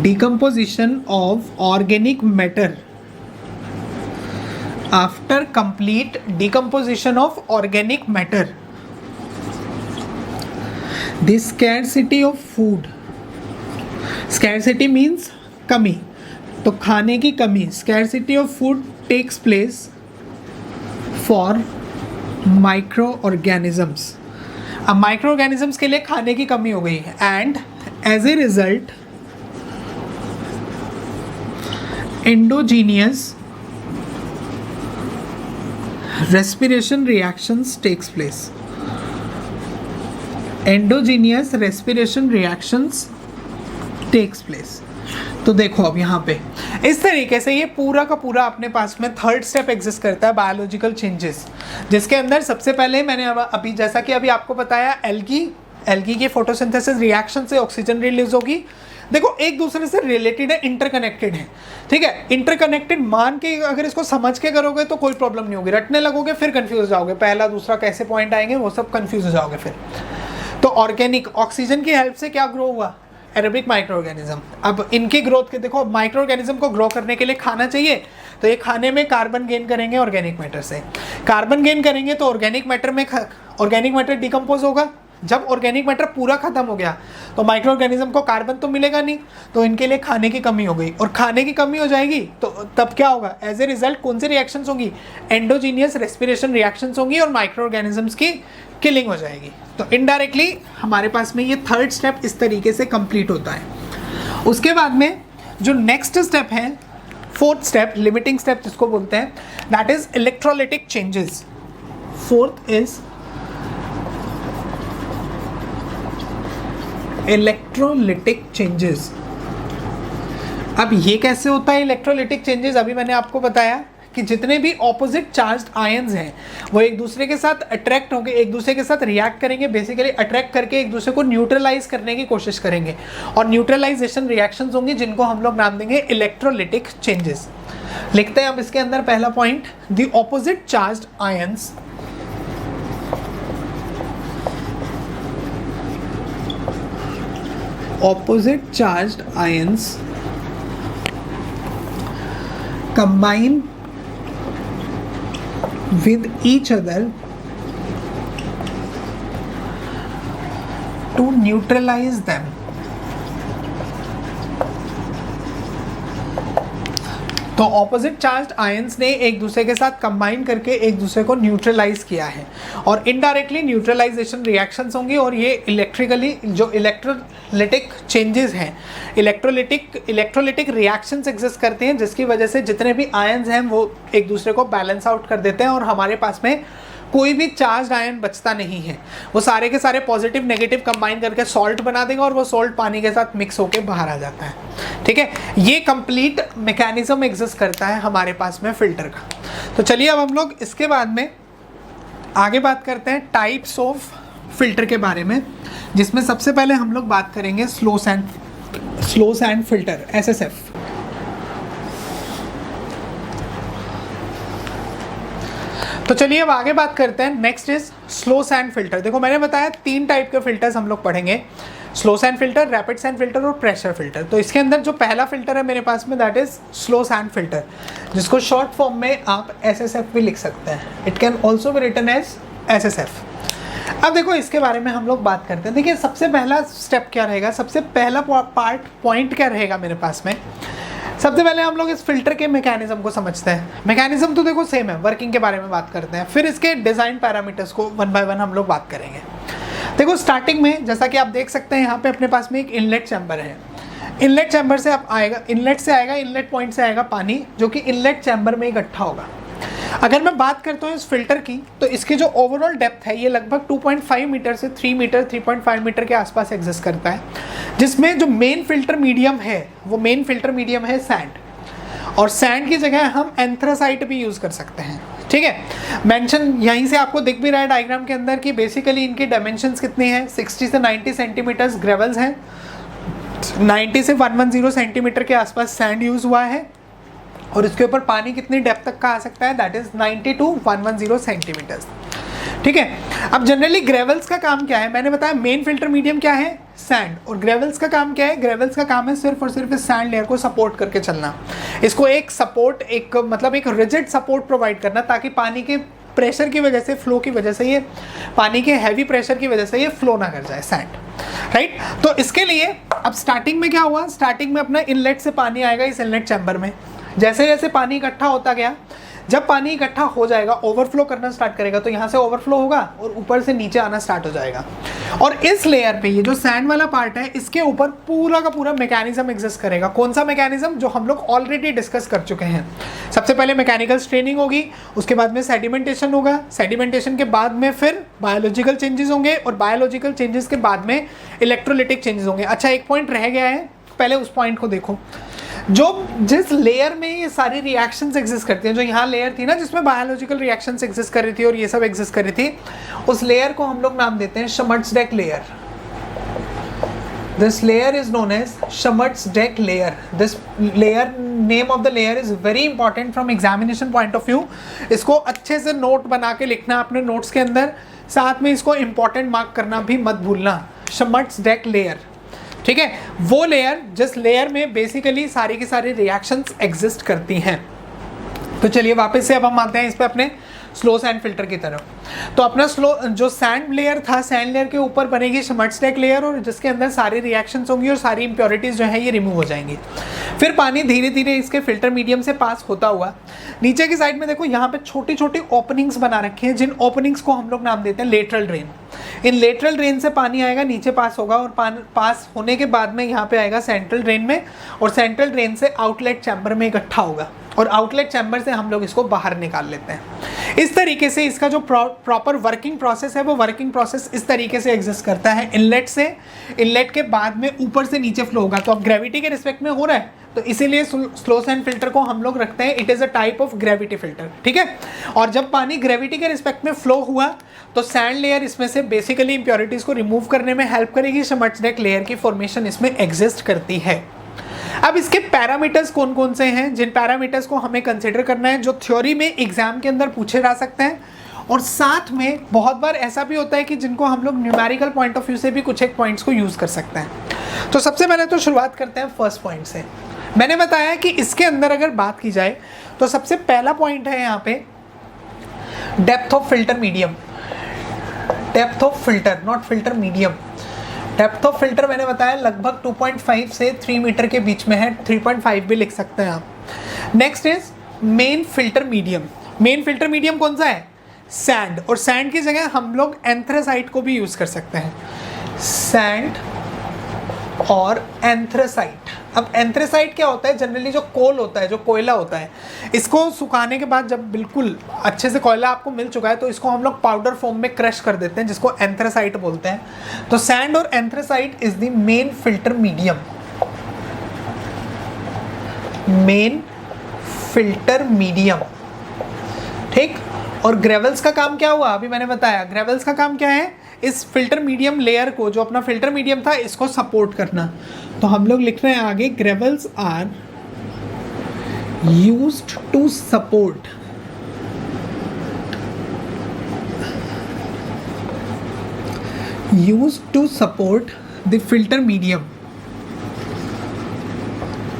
decomposition of organic matter, after complete decomposition of organic matter, the scarcity of food, scarcity means कमी, तो खाने की कमी, scarcity of food takes place for microorganisms। अब microorganisms के लिए खाने की कमी हो गई, and as a result endogenous respiration reactions takes place। Endogenous respiration reactions takes place. तो देखो अब यहाँ पे इस तरीके से ये पूरा का पूरा अपने पास में थर्ड स्टेप एग्जिस्ट करता है, बायोलॉजिकल चेंजेस, जिसके अंदर सबसे पहले मैंने अभी जैसा कि अभी आपको बताया एल्गी की फोटोसिंथेसिस रिएक्शन से ऑक्सीजन रिलीज होगी। देखो एक दूसरे से रिलेटेड है, इंटरकनेक्टेड है, ठीक है। इंटरकनेक्टेड मान के अगर इसको समझ के करोगे तो कोई प्रॉब्लम नहीं होगी, रटने लगोगे फिर कंफ्यूज हो जाओगे, पहला दूसरा कैसे पॉइंट आएंगे वो सब कंफ्यूज हो जाओगे फिर। तो ऑर्गेनिक ऑक्सीजन की हेल्प से क्या ग्रो हुआ, एरोबिक माइक्रो ऑर्गेनिज्म। अब इनकी ग्रोथ के देखो, माइक्रो ऑर्गेनिज्म को ग्रो करने के लिए खाना चाहिए, तो ये खाने में कार्बन गेन करेंगे ऑर्गेनिक मैटर से, कार्बन गेन करेंगे तो ऑर्गेनिक मैटर डिकम्पोज होगा। जब ऑर्गेनिक मैटर पूरा खत्म हो गया तो माइक्रो ऑर्गेनिज्म को कार्बन तो मिलेगा नहीं, तो इनके लिए खाने की कमी हो गई, और खाने की कमी हो जाएगी तो तब क्या होगा, एज ए रिजल्ट कौन सी रिएक्शंस होंगी, एंडोजीनियस रेस्पिरेशन रिएक्शंस होंगी और माइक्रो ऑर्गेनिजम्स की किलिंग हो जाएगी। तो इनडायरेक्टली हमारे पास में ये थर्ड स्टेप इस तरीके से कंप्लीट होता है। उसके बाद में जो नेक्स्ट स्टेप है, फोर्थ स्टेप, लिमिटिंग स्टेप जिसको बोलते हैं, that is electrolytic changes. Fourth is electrolytic changes. अब ये कैसे होता है इलेक्ट्रोलिटिक चेंजेस, अभी मैंने आपको बताया कि जितने भी ऑपोजिट चार्ज्ड आयंस हैं वो एक दूसरे के साथ अट्रैक्ट होंगे, एक दूसरे के साथ रिएक्ट करेंगे, बेसिकली अट्रैक्ट करके एक दूसरे को न्यूट्रलाइज करने की कोशिश करेंगे, और न्यूट्रलाइजेशन रिएक्शंस होंगी जिनको हम लोग नाम देंगे इलेक्ट्रोलिटिक चेंजेस। लिखते हैं अब इसके अंदर पहला point, the opposite charged ions opposite charged ions combine with each other to neutralize them। तो ऑपोजिट चार्ज्ड आयंस ने एक दूसरे के साथ कंबाइन करके एक दूसरे को न्यूट्रलाइज किया है, और इनडायरेक्टली न्यूट्रलाइजेशन रिएक्शंस होंगी, और ये इलेक्ट्रिकली जो इलेक्ट्रोलिटिक चेंजेस हैं, इलेक्ट्रोलिटिक रिएक्शंस एग्जिस्ट करते हैं, जिसकी वजह से जितने भी आयंस हैं वो एक दूसरे को बैलेंस आउट कर देते हैं, और हमारे पास में कोई भी चार्ज आयन बचता नहीं है, वो सारे के सारे पॉजिटिव नेगेटिव कंबाइन करके सॉल्ट बना देगा, और वो सॉल्ट पानी के साथ मिक्स होकर बाहर आ जाता है, ठीक है। ये कंप्लीट मैकेनिज्म एग्जिस्ट करता है हमारे पास में फिल्टर का। तो चलिए अब हम लोग इसके बाद में आगे बात करते हैं टाइप्स ऑफ फिल्टर के बारे में, जिसमें सबसे पहले हम लोग बात करेंगे स्लो सैंड फिल्टर, SSF। तो चलिए अब आगे बात करते हैं, next is slow sand filter. देखो मैंने बताया 3 टाइप के फिल्टर्स हम लोग पढ़ेंगे, slow sand filter, rapid sand filter और प्रेशर फिल्टर। तो इसके अंदर जो पहला फिल्टर है मेरे पास में, that is slow sand filter, जिसको शॉर्ट फॉर्म में आप SSF भी लिख सकते हैं, it can also be written as SSF। अब देखो इसके बारे में हम लोग बात करते हैं। देखिए सबसे पहला स्टेप क्या रहेगा, सबसे पहला पॉइंट क्या रहेगा मेरे पास में, सबसे पहले हम लोग इस फिल्टर के मैकेनिज्म को समझते हैं। मैकेनिज्म तो देखो सेम है, वर्किंग के बारे में बात करते हैं, फिर इसके डिज़ाइन पैरामीटर्स को वन बाय वन हम लोग बात करेंगे। देखो स्टार्टिंग में जैसा कि आप देख सकते हैं यहाँ पे अपने पास में एक इनलेट चैम्बर है, इनलेट चैम्बर से आप आएगा, इनलेट पॉइंट से आएगा पानी, जो कि इनलेट चैम्बर में इकट्ठा होगा। अगर मैं बात करता हूँ इस फिल्टर की, तो इसकी जो ओवरऑल डेप्थ है ये लगभग 2.5 मीटर से 3 मीटर 3.5 मीटर के आसपास एग्जिस्ट करता है, जिसमें जो मेन फिल्टर मीडियम है वो मेन फिल्टर मीडियम है सैंड, और सैंड की जगह हम एंथ्रासाइट भी यूज़ कर सकते हैं, ठीक है। मेंशन यहीं से आपको दिख भी रहा है डायग्राम के अंदर कि बेसिकली इनकी डायमेंशंस कितनी हैं, 60 से 90 सेंटीमीटर्स ग्रेवल्स हैं, 90 से 110 सेंटीमीटर के आसपास सैंड यूज़ हुआ है, और इसके ऊपर पानी कितनी डेप्थ तक का आ सकता है, दैट इज 90 to 110 सेंटीमीटर्स, ठीक है। अब जनरली ग्रेवल्स का काम क्या है, मैंने बताया मेन फिल्टर मीडियम क्या है, सैंड, और ग्रेवल्स का काम क्या है, ग्रेवल्स का काम है सिर्फ और सिर्फ इस सैंड लेयर को सपोर्ट करके चलना, इसको एक सपोर्ट, एक मतलब एक रिजिड सपोर्ट प्रोवाइड करना, ताकि पानी के प्रेशर की वजह से, फ्लो की वजह से, ये पानी के हैवी प्रेशर की वजह से ये फ्लो ना कर जाए सैंड, राइट। तो इसके लिए अब स्टार्टिंग में क्या हुआ, स्टार्टिंग में अपना इनलेट से पानी आएगा इस इनलेट चैम्बर में, जैसे जैसे पानी इकट्ठा होता गया, जब पानी इकट्ठा हो जाएगा, ओवरफ्लो करना स्टार्ट करेगा, तो यहाँ से ओवरफ्लो होगा और ऊपर से नीचे आना स्टार्ट हो जाएगा, और इस लेयर पे ये जो सैंड वाला पार्ट है, इसके ऊपर पूरा का पूरा मैकेनिज्म एग्जिस्ट करेगा। कौन सा मैकेनिज्म, जो हम लोग ऑलरेडी डिस्कस कर चुके हैं। सबसे पहले मैकेनिकल स्ट्रेनिंग होगी, उसके बाद में सेडिमेंटेशन होगा, सेडिमेंटेशन के बाद में फिर बायोलॉजिकल चेंजेस होंगे, और बायोलॉजिकल चेंजेस के बाद में इलेक्ट्रोलिटिक चेंजेस होंगे। अच्छा एक पॉइंट रह गया है, पहले उस पॉइंट को देखो। जो जिस लेयर में ये सारी रिएक्शंस एग्जिस्ट करती हैं, जो यहाँ लेयर थी ना जिसमें बायोलॉजिकल रिएक्शंस एग्जिस्ट कर रही थी और ये सब एग्जिस्ट कर रही थी, उस लेयर को हम लोग नाम देते हैं शमर्ट्ज़-डेक layer. This layer is known as Shamatsdeck layer. This layer, name of the layer is very important from examination point of view. इसको अच्छे से नोट बना के लिखना अपने नोट्स के अंदर, साथ में इसको important मार्क करना भी मत भूलना। Shamatsdeck layer, ठीक है, वो लेयर जिस लेयर में बेसिकली सारी की सारी रिएक्शंस एग्जिस्ट करती हैं। तो चलिए वापस से अब हम आते हैं इस पे अपने स्लो सैंड फिल्टर की तरफ। तो अपना स्लो जो सैंड लेयर था, सैंड लेयर के ऊपर बनेगी शमर्ट्ज़-डेक लेयर, और जिसके अंदर सारी रिएक्शंस होंगी और सारी इंप्योरिटीज़ जो है ये रिमूव हो जाएंगी। फिर पानी धीरे धीरे इसके फिल्टर मीडियम से पास होता हुआ नीचे की साइड में देखो यहाँ पे छोटी छोटी ओपनिंग्स बना रखी हैं, जिन ओपनिंग्स को हम लोग नाम देते हैं लेटरल ड्रेन। इन लेटरल ड्रेन से पानी आएगा, नीचे पास होगा, और पास होने के बाद में यहाँ पे आएगा सेंट्रल ड्रेन में, और सेंट्रल ड्रेन से आउटलेट चैम्बर में इकट्ठा होगा, और आउटलेट चैम्बर से हम लोग इसको बाहर निकाल लेते हैं। इस तरीके से इसका जो प्रॉपर वर्किंग प्रोसेस है, वो वर्किंग प्रोसेस इस तरीके से एग्जिस्ट करता है। इनलेट से, इनलेट के बाद में ऊपर से नीचे फ्लो होगा। तो अब ग्रेविटी के रिस्पेक्ट में हो रहा है, तो इसीलिए स्लो सैंड फिल्टर को हम लोग रखते हैं, it is a type of gravity filter, ठीक है। और जब पानी ग्रेविटी के रिस्पेक्ट में फ्लो हुआ तो सैंड लेयर इसमें से बेसिकली इंप्योरिटीज़ को रिमूव करने में हेल्प करेगी। शमर्ट्ज़-डेक लेयर की फॉर्मेशन इसमें एग्जिस्ट करती है। अब इसके पैरामीटर्स कौन कौन से हैं, जिन पैरामीटर्स को हमें कंसिडर करना है, जो थ्योरी में एग्जाम के अंदर पूछे जा सकते हैं, और साथ में बहुत बार ऐसा भी होता है कि जिनको हम लोग न्यूमेरिकल पॉइंट ऑफ व्यू से भी कुछ एक पॉइंट्स को यूज़ कर सकते हैं। तो सबसे पहले तो शुरुआत करते हैं फर्स्ट पॉइंट से। मैंने बताया कि इसके अंदर अगर बात की जाए तो सबसे पहला पॉइंट है यहाँ पे depth of filter medium. Depth of filter, not filter medium. Depth of filter मैंने बताया लगभग 2.5 से 3 मीटर के बीच में है, 3.5 भी लिख सकते हैं आप। Next is main filter medium. Main filter medium कौन सा है? सैंड, और सैंड की जगह हम लोग एंथ्रासाइट को भी यूज़ कर सकते हैं। सैंड और एंथ्रासाइट। अब एंथ्रासाइट क्या होता है? जनरली जो कोल होता है, जो कोयला होता है, इसको सुखाने के बाद जब बिल्कुल अच्छे से कोयला आपको मिल चुका है तो इसको हम लोग पाउडर फॉर्म में क्रश कर देते हैं, जिसको एंथ्रासाइट बोलते हैं। तो सैंड और anthracite is the main filter medium. Main filter medium, ठीक। और ग्रेवल्स का काम क्या हुआ? अभी मैंने बताया ग्रेवल्स का काम क्या है? इस फिल्टर मीडियम लेयर को, जो अपना फिल्टर मीडियम था, इसको सपोर्ट करना। तो हम लोग लिख रहे हैं आगे, gravels are used to support the filter medium,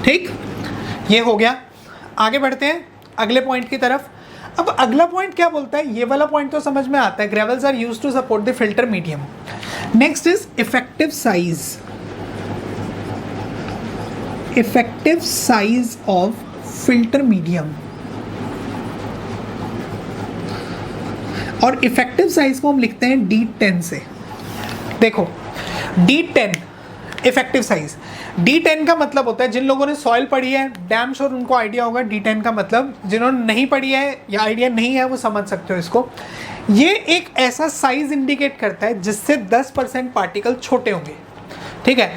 ठीक। ये हो गया। आगे बढ़ते हैं अगले पॉइंट की तरफ। अब अगला पॉइंट क्या बोलता है? ये वाला पॉइंट तो समझ में आता है, gravels are used to support the filter medium. Next is effective size. Effective size of filter medium, और इफेक्टिव साइज को हम लिखते हैं D10 से। देखो D10 इफेक्टिव साइज। D10 का मतलब होता है, जिन लोगों ने सॉइल पढ़ी है डैम श्योर उनको आइडिया होगा D10 का मतलब, जिन्होंने नहीं पढ़ी है या आइडिया नहीं है वो समझ सकते हो इसको। ये एक ऐसा साइज इंडिकेट करता है जिससे 10% पार्टिकल छोटे होंगे, ठीक है।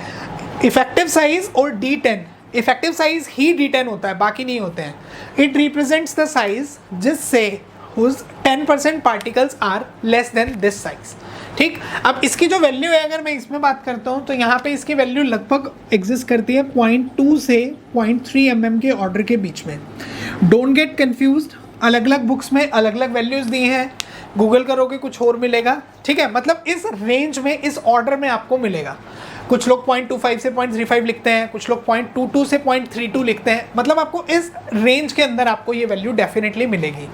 इफेक्टिव साइज और D10, इफेक्टिव साइज ही D10 होता है, बाकी नहीं होते हैं। इट रिप्रेजेंट्स द साइज जिससे 10% particles are less than this size, ठीक। अब इसकी जो वैल्यू है, अगर मैं इसमें बात करता हूँ तो यहाँ पे इसकी वैल्यू लगभग एग्जिस्ट करती है 0.2 से 0.3 mm के ऑर्डर के बीच में। डोंट गेट कंफ्यूज्ड, अलग अलग बुक्स में अलग अलग वैल्यूज़ दी हैं, गूगल करोगे कुछ और मिलेगा, ठीक है। मतलब इस रेंज में, इस ऑर्डर में आपको मिलेगा। कुछ लोग 0.25 से 0.35 लिखते हैं, कुछ लोग 0.22 से 0.32 लिखते हैं। मतलब आपको इस रेंज के अंदर आपको ये वैल्यू डेफिनेटली मिलेगी।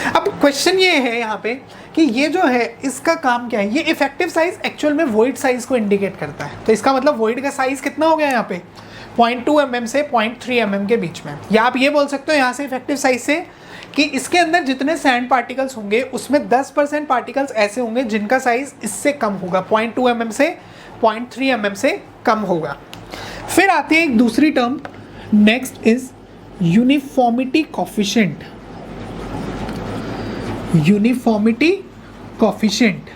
अब क्वेश्चन ये है यहाँ पे कि ये जो है इसका काम क्या है? ये इफेक्टिव साइज एक्चुअल में वॉइड साइज को इंडिकेट करता है। तो इसका मतलब वॉइड का साइज कितना हो गया यहाँ पे? 0.2 mm से 0.3 mm के बीच में। या आप ये बोल सकते हो यहाँ से इफेक्टिव साइज से कि इसके अंदर जितने सैंड पार्टिकल्स होंगे उसमें 10% पार्टिकल्स ऐसे होंगे जिनका साइज इससे कम होगा, 0.2 mm से 0.3 mm से कम होगा। फिर आती है एक दूसरी term, next is uniformity coefficient. Uniformity coefficient,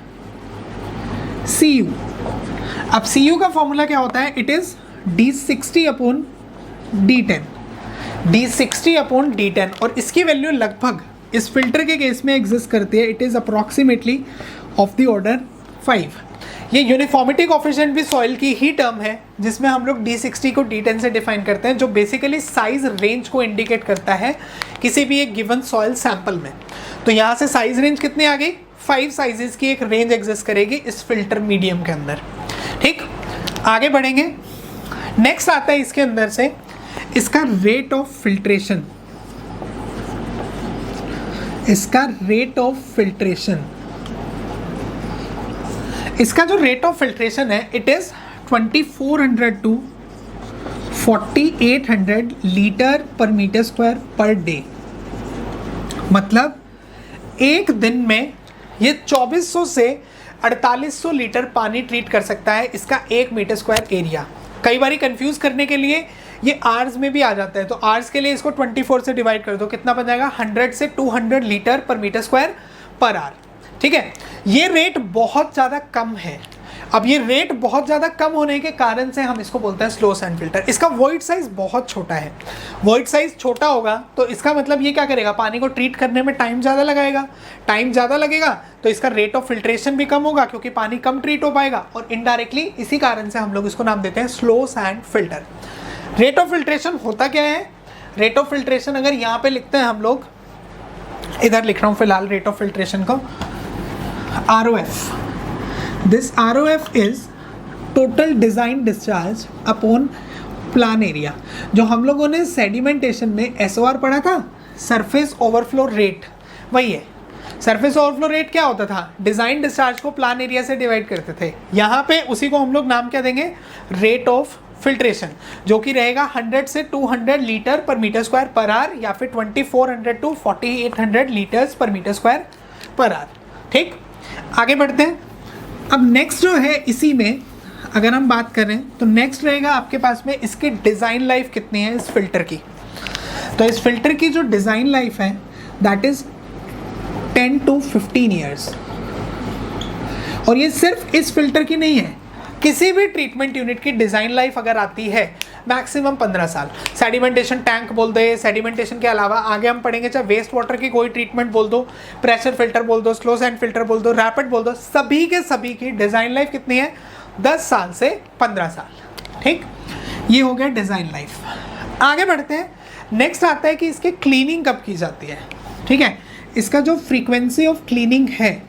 CU। अब CU का फॉर्मूला क्या होता है? It is D60/D10, D60 upon D10 और इसकी वैल्यू लगभग इस फिल्टर के केस में एग्जिस्ट करती है, it is approximately of the order 5। ये यूनिफॉर्मिटी कोफिशिएंट भी सॉइल की ही टर्म है जिसमें हम लोग D60 को D10 से डिफाइन करते हैं, जो बेसिकली साइज रेंज को इंडिकेट करता है किसी भी एक गिवन सॉइल सैंपल में। तो यहाँ से साइज रेंज कितनी आ गई, 5 साइजेस की एक रेंज एग्जिस्ट करेगी इस फिल्टर मीडियम के अंदर। ठीक, आगे बढ़ेंगे। नेक्स्ट आता है इसके अंदर से इसका रेट ऑफ फिल्ट्रेशन। इसका रेट ऑफ फिल्ट्रेशन, इसका जो रेट ऑफ फिल्ट्रेशन है इट इज 2400 टू 4800 लीटर पर मीटर स्क्वायर पर डे। मतलब एक दिन में ये 2400 से 4800 लीटर पानी ट्रीट कर सकता है इसका 1 मीटर स्क्वायर एरिया। कई बार कंफ्यूज करने के लिए ये आर्स में भी आ जाता है, तो आर्स के लिए इसको 24 से डिवाइड कर दो, कितना बन जाएगा 100 से 200 लीटर पर मीटर स्क्वायर पर आवर। ठीक है, ये रेट बहुत ज़्यादा कम है। अब ये रेट बहुत ज़्यादा कम होने के कारण से हम इसको बोलते हैं स्लो सैंड फिल्टर। इसका वॉइड साइज बहुत छोटा है। वॉइड साइज छोटा होगा तो इसका मतलब ये क्या करेगा, पानी को ट्रीट करने में टाइम ज़्यादा लगाएगा। टाइम ज़्यादा लगेगा तो इसका रेट ऑफ फिल्ट्रेशन भी कम होगा क्योंकि पानी कम ट्रीट हो पाएगा, और इनडायरेक्टली इसी कारण से हम लोग इसको नाम देते हैं slow sand filter. Rate of filtration होता क्या है, रेट ऑफ फिल्ट्रेशन अगर यहाँ पे लिखते हैं हम लोग, इधर लिख रहा हूँ फिलहाल रेट ऑफ फिल्ट्रेशन को, ROF। This ROF is total design discharge upon plan area। जो हम लोगों ने सेडिमेंटेशन में SOR पढ़ा था, सरफेस ओवरफ्लो रेट, वही है। सरफेस ओवरफ्लो रेट क्या होता था, डिज़ाइन डिस्चार्ज को प्लान एरिया से डिवाइड करते थे। यहाँ पे उसी को हम लोग नाम क्या देंगे, रेट ऑफ फिल्ट्रेशन, जो कि रहेगा 100 से 200 लीटर पर मीटर स्क्वायर पर आवर, या फिर 2400 to 4800 litres per metre square per hour. ठीक, आगे बढ़ते हैं। अब नेक्स्ट जो है इसी में अगर हम बात करें तो नेक्स्ट रहेगा आपके पास में इसकी डिज़ाइन लाइफ कितनी है इस फिल्टर की। तो इस फिल्टर की जो डिज़ाइन लाइफ है दैट इज़ 10 to 15 ईयर्स। और ये सिर्फ इस फिल्टर की नहीं है, किसी भी ट्रीटमेंट यूनिट की डिज़ाइन लाइफ अगर आती है मैक्सिमम 15 साल। सेडिमेंटेशन टैंक बोल दे, सेडिमेंटेशन के अलावा आगे हम पढ़ेंगे चाहे वेस्ट वाटर की कोई ट्रीटमेंट बोल दो, प्रेशर फिल्टर बोल दो, स्लो सैंड फिल्टर बोल दो, रैपिड बोल दो, सभी के सभी की डिज़ाइन लाइफ कितनी है, 10 साल से 15 साल। ठीक, ये हो गया डिज़ाइन लाइफ। आगे बढ़ते हैं। नेक्स्ट आता है कि इसकी क्लीनिंग कब की जाती है। ठीक है, इसका जो फ्रीक्वेंसी ऑफ क्लीनिंग है,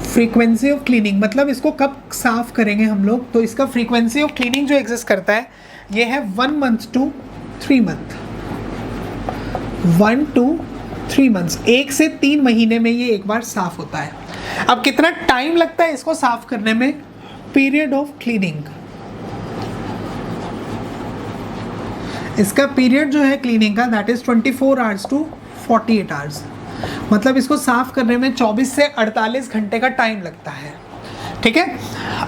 फ्रीक्वेंसी ऑफ क्लीनिंग मतलब इसको कब साफ करेंगे हम लोग, तो इसका फ्रीक्वेंसी ऑफ क्लीनिंग जो एग्जिस्ट करता है ये है 1 month to 3 month. 1 to 3 months, 1 से 3 महीने में ये एक बार साफ होता है। अब कितना टाइम लगता है इसको साफ करने में, पीरियड ऑफ क्लीनिंग, इसका पीरियड जो है क्लीनिंग का that is 24 hours to 48 hours. मतलब इसको साफ करने में 24 से 48 घंटे का टाइम लगता है। ठीक है,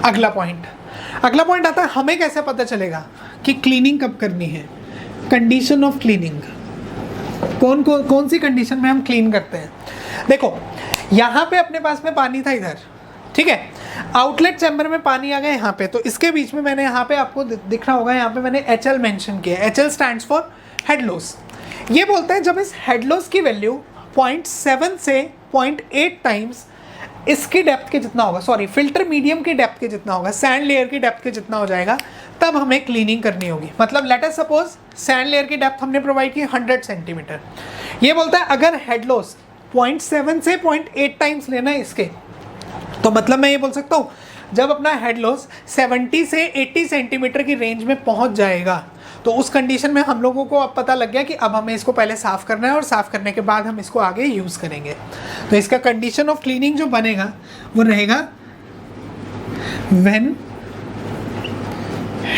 अगला पॉइंट आता है हमें कैसे पता चलेगा कि क्लीनिंग कब करनी है। कंडीशन ऑफ क्लीनिंग, कौन सी कंडीशन में हम क्लीन करते हैं। देखो यहाँ पे अपने पास में पानी था इधर, ठीक है, आउटलेट चैम्बर में पानी आ गया यहाँ पे, तो इसके बीच में मैंने यहाँ पे आपको दिख रहा होगा, यहाँ पे मैंने HL मेंशन किया। HL stands for head loss. ये बोलते हैं जब इस हेड लॉस की वैल्यू 0.7 से 0.8 टाइम्स इसकी डेप्थ के जितना होगा, सॉरी फिल्टर मीडियम की डेप्थ के जितना होगा, सैंड लेयर की डेप्थ के जितना हो जाएगा, तब हमें क्लीनिंग करनी होगी। मतलब let us suppose sand layer की डेप्थ हमने प्रोवाइड की 100 सेंटीमीटर। ये बोलता है अगर हेड लॉस 0.7 से 0.8 टाइम्स लेना है इसके, तो मतलब मैं ये बोल सकता हूँ जब अपना हेड लॉस 70 से 80 सेंटीमीटर की रेंज में पहुँच जाएगा, तो उस कंडीशन में हम लोगों को अब पता लग गया कि अब हमें इसको पहले साफ़ करना है और साफ़ करने के बाद हम इसको आगे यूज़ करेंगे। तो इसका कंडीशन ऑफ क्लीनिंग जो बनेगा वो रहेगा when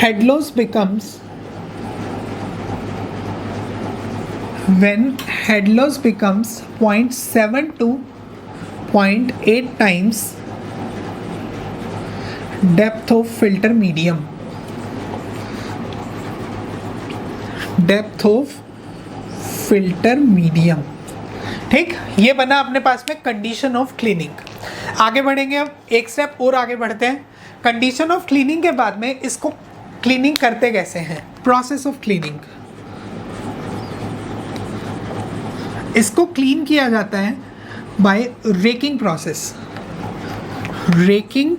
head loss becomes 0.7 to 0.8 times depth of filter medium, depth of filter medium. ठीक, ये बना अपने पास में कंडीशन ऑफ क्लीनिंग। आगे बढ़ेंगे, अब एक स्टेप और आगे बढ़ते हैं। कंडीशन ऑफ क्लीनिंग के बाद में इसको क्लीनिंग करते कैसे हैं, प्रोसेस ऑफ क्लीनिंग। इसको क्लीन किया जाता है by raking process. Raking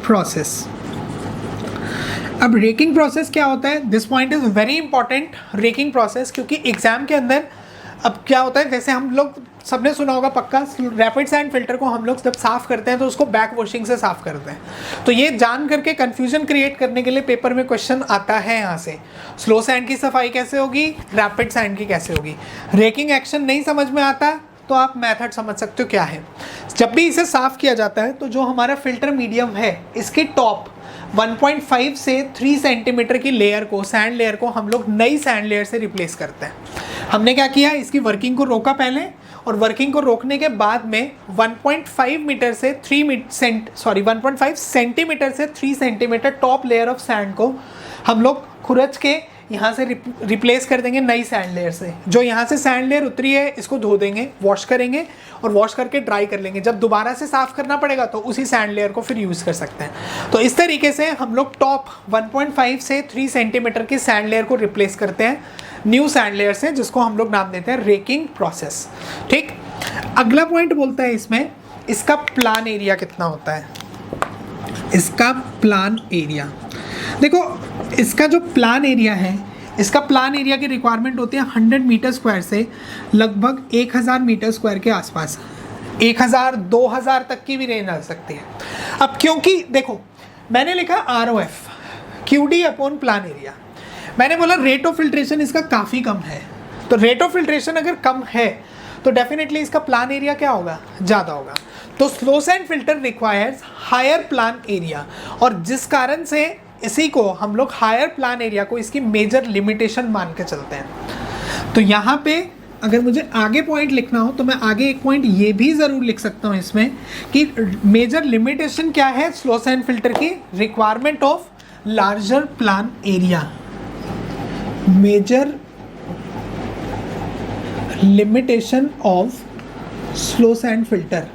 process. अब रेकिंग प्रोसेस क्या होता है? This point is very important, raking process, क्योंकि एग्जाम के अंदर अब क्या होता है, जैसे हम लोग सबने सुना होगा पक्का, रैपिड सैंड फिल्टर को हम लोग जब साफ़ करते हैं तो उसको बैक वॉशिंग से साफ़ करते हैं। तो ये जान करके कन्फ्यूजन क्रिएट करने के लिए पेपर में क्वेश्चन आता है यहाँ से, स्लो सैंड की सफाई कैसे होगी, रैपिड सैंड की कैसे होगी। रेकिंग एक्शन नहीं समझ में आता तो आप मेथड समझ सकते हो क्या है। जब भी इसे साफ़ किया जाता है तो जो हमारा फिल्टर मीडियम है, इसके टॉप 1.5 से 3 सेंटीमीटर की लेयर को, सैंड लेयर को हम लोग नई सैंड लेयर से रिप्लेस करते हैं। हमने क्या किया, इसकी वर्किंग को रोका पहले, और वर्किंग को रोकने के बाद में 1.5 सेंटीमीटर से 3 centimetre top layer of sand को हम लोग खुरच के यहाँ से रिप्लेस कर देंगे नई सैंड लेयर से। जो यहाँ से सैंड लेयर उतरी है इसको धो देंगे, वॉश करेंगे, और वॉश करके ड्राई कर लेंगे। जब दोबारा से साफ़ करना पड़ेगा तो उसी सैंड लेयर को फिर यूज़ कर सकते हैं। तो इस तरीके से हम लोग टॉप 1.5 से 3 सेंटीमीटर की सैंड लेयर को रिप्लेस करते हैं न्यू सैंड लेयर से, जिसको हम लोग नाम देते हैं रेकिंग प्रोसेस। ठीक, अगला पॉइंट बोलता है इसमें, इसका प्लान एरिया कितना होता है। इसका प्लान एरिया देखो, इसका जो प्लान एरिया है, इसका प्लान एरिया की रिक्वायरमेंट होती है 100 मीटर स्क्वायर से लगभग 1000 मीटर स्क्वायर के आसपास। 1000 2000 तक की भी रेंज आ सकती है। अब क्योंकि देखो मैंने लिखा ROF QD upon plan area, मैंने बोला रेट ऑफ फिल्ट्रेशन इसका काफ़ी कम है। तो रेट ऑफ फिल्ट्रेशन अगर कम है तो डेफिनेटली इसका प्लान एरिया क्या होगा, ज़्यादा होगा। तो slow sand filter requires higher plan area, और जिस कारण से इसी को हम लोग हायर प्लान एरिया को इसकी मेजर लिमिटेशन मान के चलते हैं। तो यहाँ पे अगर मुझे आगे पॉइंट लिखना हो तो मैं आगे एक पॉइंट ये भी ज़रूर लिख सकता हूँ इसमें कि मेजर लिमिटेशन क्या है स्लो सैंड फिल्टर की, requirement of larger plan area. Major limitation of slow sand filter,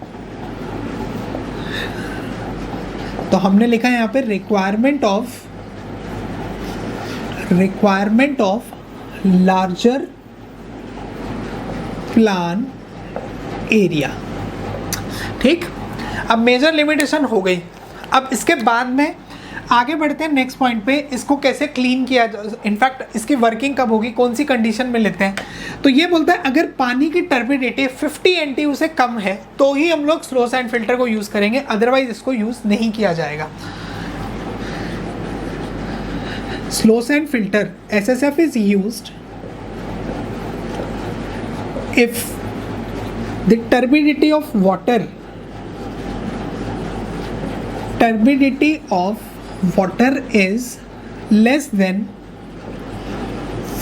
तो हमने लिखा है यहाँ पे requirement of larger plan area. ठीक, अब मेजर लिमिटेशन हो गई। अब इसके बाद में आगे बढ़ते हैं नेक्स्ट पॉइंट पे, इसको कैसे क्लीन किया जाए, इनफैक्ट इसकी वर्किंग कब होगी, कौन सी कंडीशन में लेते हैं। तो ये बोलता है अगर पानी की टर्बिडिटी 50 NTU से कम है तो ही हम लोग स्लो सैंड फिल्टर को यूज़ करेंगे, अदरवाइज इसको यूज़ नहीं किया जाएगा। Slow sand filter SSF is used if the turbidity of water is less than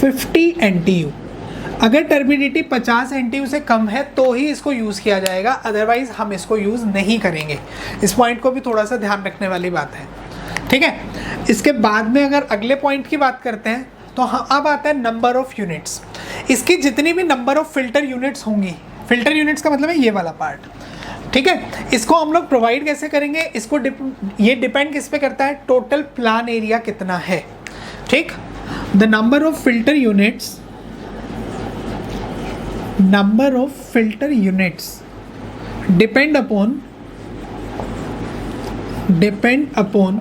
50 NTU। अगर टर्बिडिटी 50 NTU से कम है तो ही इसको यूज़ किया जाएगा, अदरवाइज हम इसको यूज़ नहीं करेंगे। इस पॉइंट को भी थोड़ा सा ध्यान रखने वाली बात है। ठीक है, इसके बाद में अगर अगले पॉइंट की बात करते हैं तो हाँ, अब आता है नंबर ऑफ यूनिट्स। इसकी जितनी भी नंबर ऑफ फिल्टर यूनिट्स होंगी, फिल्टर यूनिट्स का मतलब है ये वाला पार्ट, ठीक है, इसको हम लोग प्रोवाइड कैसे करेंगे, इसको ये डिपेंड किस पे करता है, टोटल प्लान एरिया कितना है। ठीक, the number of filter units depend upon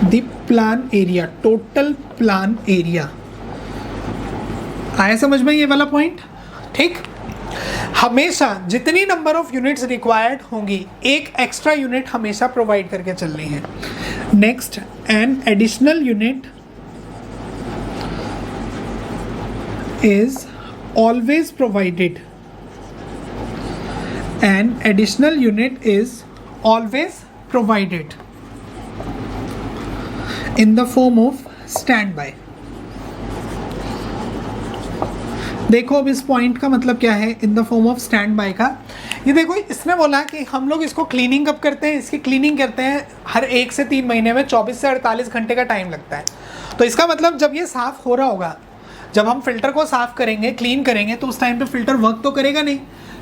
the plan area, total plan area. आया समझ में ये वाला पॉइंट। ठीक, हमेशा जितनी नंबर ऑफ यूनिट्स रिक्वायर्ड होंगी एक एक्स्ट्रा यूनिट हमेशा प्रोवाइड करके चलनी है। Next, an additional unit is always provided. An additional unit is always provided in the form of standby। देखो अब इस पॉइंट का मतलब क्या है, in the form of stand by का। ये देखो इसने बोला कि हम लोग इसको क्लीनिंग कब करते हैं, इसकी क्लीनिंग करते हैं हर 1 से 3 महीने में, 24 से 48 घंटे का टाइम लगता है। तो इसका मतलब जब ये साफ़ हो रहा होगा, जब हम फिल्टर को साफ़ करेंगे, क्लीन करेंगे, तो उस टाइम पे फिल्टर वर्क तो करेगा नहीं।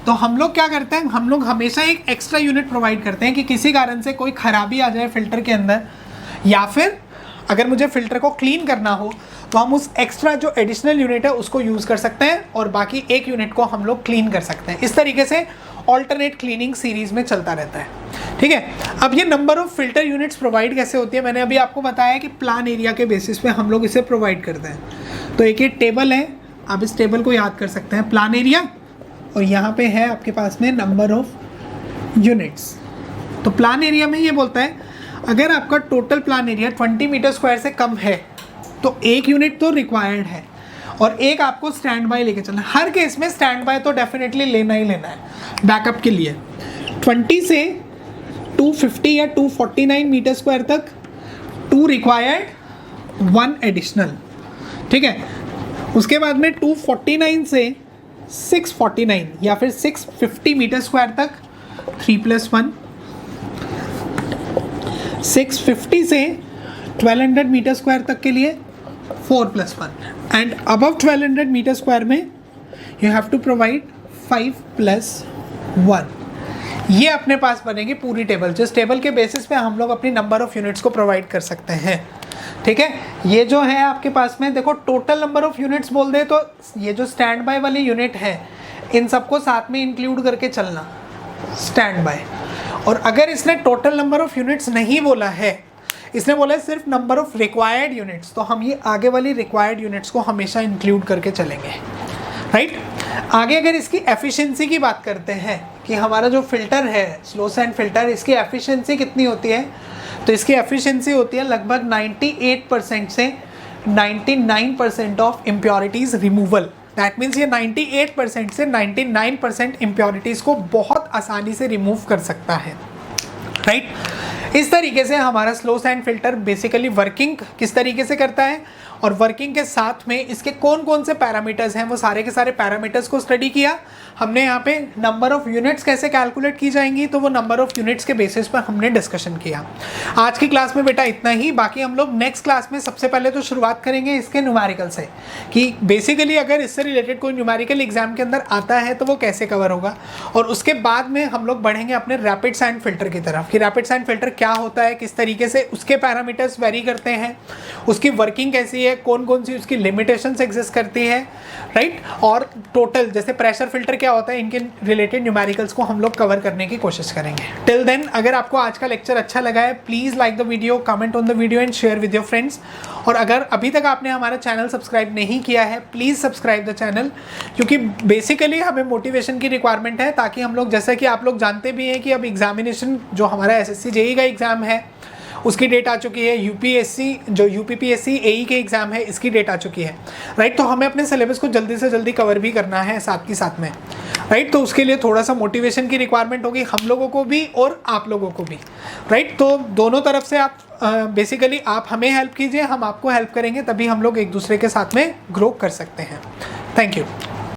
तो हम लोग क्या करते हैं, हम लोग हमेशा एक एक्स्ट्रा यूनिट प्रोवाइड करते हैं कि किसी कारण से कोई ख़राबी आ जाए फिल्टर के अंदर, या फिर अगर मुझे फ़िल्टर को क्लीन करना हो तो हम उस एक्स्ट्रा जो एडिशनल यूनिट है उसको यूज़ कर सकते हैं और बाकी एक यूनिट को हम लोग क्लीन कर सकते हैं। इस तरीके से ऑल्टरनेट क्लीनिंग सीरीज में चलता रहता है, ठीक है। अब ये number of filter units provide कैसे होती है, मैंने अभी आपको बताया कि प्लान एरिया के बेसिस पे हम लोग इसे प्रोवाइड करते हैं। तो एक ये टेबल है, आप इस टेबल को याद कर सकते हैं, प्लान एरिया, और यहाँ पे है आपके पास में नंबर ऑफ यूनिट्स। तो प्लान एरिया में ये बोलता है अगर आपका total plan area 20 metre square से कम है तो एक यूनिट तो रिक्वायर्ड है और एक आपको स्टैंड बाय लेके चलना है। हर केस में स्टैंड बाय तो डेफिनेटली लेना ही लेना है बैकअप के लिए। 20 से 250 या 249 मीटर स्क्वायर तक 2 रिक्वायर्ड, 1 एडिशनल, ठीक है। उसके बाद में 249 से 649 या फिर 650 मीटर स्क्वायर तक 3+1, 650 से 1200 मीटर स्क्वायर तक के लिए 4+1 एंड अबव 1200 मीटर स्क्वायर में यू हैव टू प्रोवाइड 5+1। ये अपने पास बनेगी पूरी टेबल, जिस टेबल के बेसिस पे हम लोग अपनी नंबर ऑफ यूनिट्स को प्रोवाइड कर सकते हैं, ठीक है। ये जो है आपके पास में देखो टोटल नंबर ऑफ यूनिट्स बोल दे तो ये जो स्टैंड बाय वाली यूनिट है इन सबको साथ में इंक्लूड करके चलना स्टैंड बाय। और अगर इसने टोटल नंबर ऑफ यूनिट्स नहीं बोला है, इसने बोला है सिर्फ नंबर ऑफ रिक्वायर्ड यूनिट्स, तो हम ये आगे वाली रिक्वायर्ड यूनिट्स को हमेशा इंक्लूड करके चलेंगे, राइट। आगे अगर इसकी एफिशिएंसी की बात करते हैं कि हमारा जो फिल्टर है स्लो सैंड फिल्टर, इसकी एफिशिएंसी कितनी होती है, तो इसकी एफिशिएंसी होती है लगभग 98% से 99% of impurities removal. That means ये 98% से 99% इम्प्योरिटीज़ को बहुत आसानी से रिमूव कर सकता है, राइट। इस तरीके से हमारा slow sand filter basically working किस तरीके से करता है और वर्किंग के साथ में इसके कौन कौन से पैरामीटर्स हैं वो सारे के सारे पैरामीटर्स को स्टडी किया हमने। यहाँ पे नंबर ऑफ यूनिट्स कैसे कैलकुलेट की जाएंगी तो वो नंबर ऑफ यूनिट्स के बेसिस पर हमने डिस्कशन किया। आज की क्लास में बेटा इतना ही, बाकी हम लोग नेक्स्ट क्लास में सबसे पहले तो शुरुआत करेंगे इसके न्यूमेरिकल से कि बेसिकली अगर इससे रिलेटेड कोई न्यूमेरिकल एग्जाम के अंदर आता है तो वो कैसे कवर होगा, और उसके बाद में हम लोग बढ़ेंगे अपने रैपिड सैंड फिल्टर की तरफ कि रैपिड सैंड फिल्टर क्या होता है, किस तरीके से उसके पैरामीटर्स वेरी करते हैं, उसकी वर्किंग कैसी है, कौन कौन सी उसकी लिमिटेशंस एग्जिस्ट करती है, राइट। और टोटल जैसे प्रेशर फिल्टर क्या होता है, इनके रिलेटेड न्यूमेरिकल्स को हम लोग कवर करने की कोशिश करेंगे। टिल देन अगर आपको आज का लेक्चर अच्छा लगा है please like the video, comment on the video and share with your friends. और अगर अभी तक आपने हमारा चैनल सब्सक्राइब नहीं किया है प्लीज़ सब्सक्राइब द चैनल, क्योंकि बेसिकली हमें मोटिवेशन की रिक्वायरमेंट है ताकि हम लोग, जैसा कि आप लोग जानते भी हैं कि अब एग्जामिनेशन जो हमारा SSC JEE का एग्ज़ाम है उसकी डेट आ चुकी है, UPSC जो UPPSC AE के एग्ज़ाम है इसकी डेट आ चुकी है, राइट। तो हमें अपने सिलेबस को जल्दी से जल्दी कवर भी करना है साथ के साथ में, राइट। तो उसके लिए थोड़ा सा मोटिवेशन की रिक्वायरमेंट होगी हम लोगों को भी और आप लोगों को भी, राइट। तो दोनों तरफ से आप बेसिकली आप हमें हेल्प कीजिए, हम आपको हेल्प करेंगे, तभी हम लोग एक दूसरे के साथ में ग्रो कर सकते हैं। Thank you.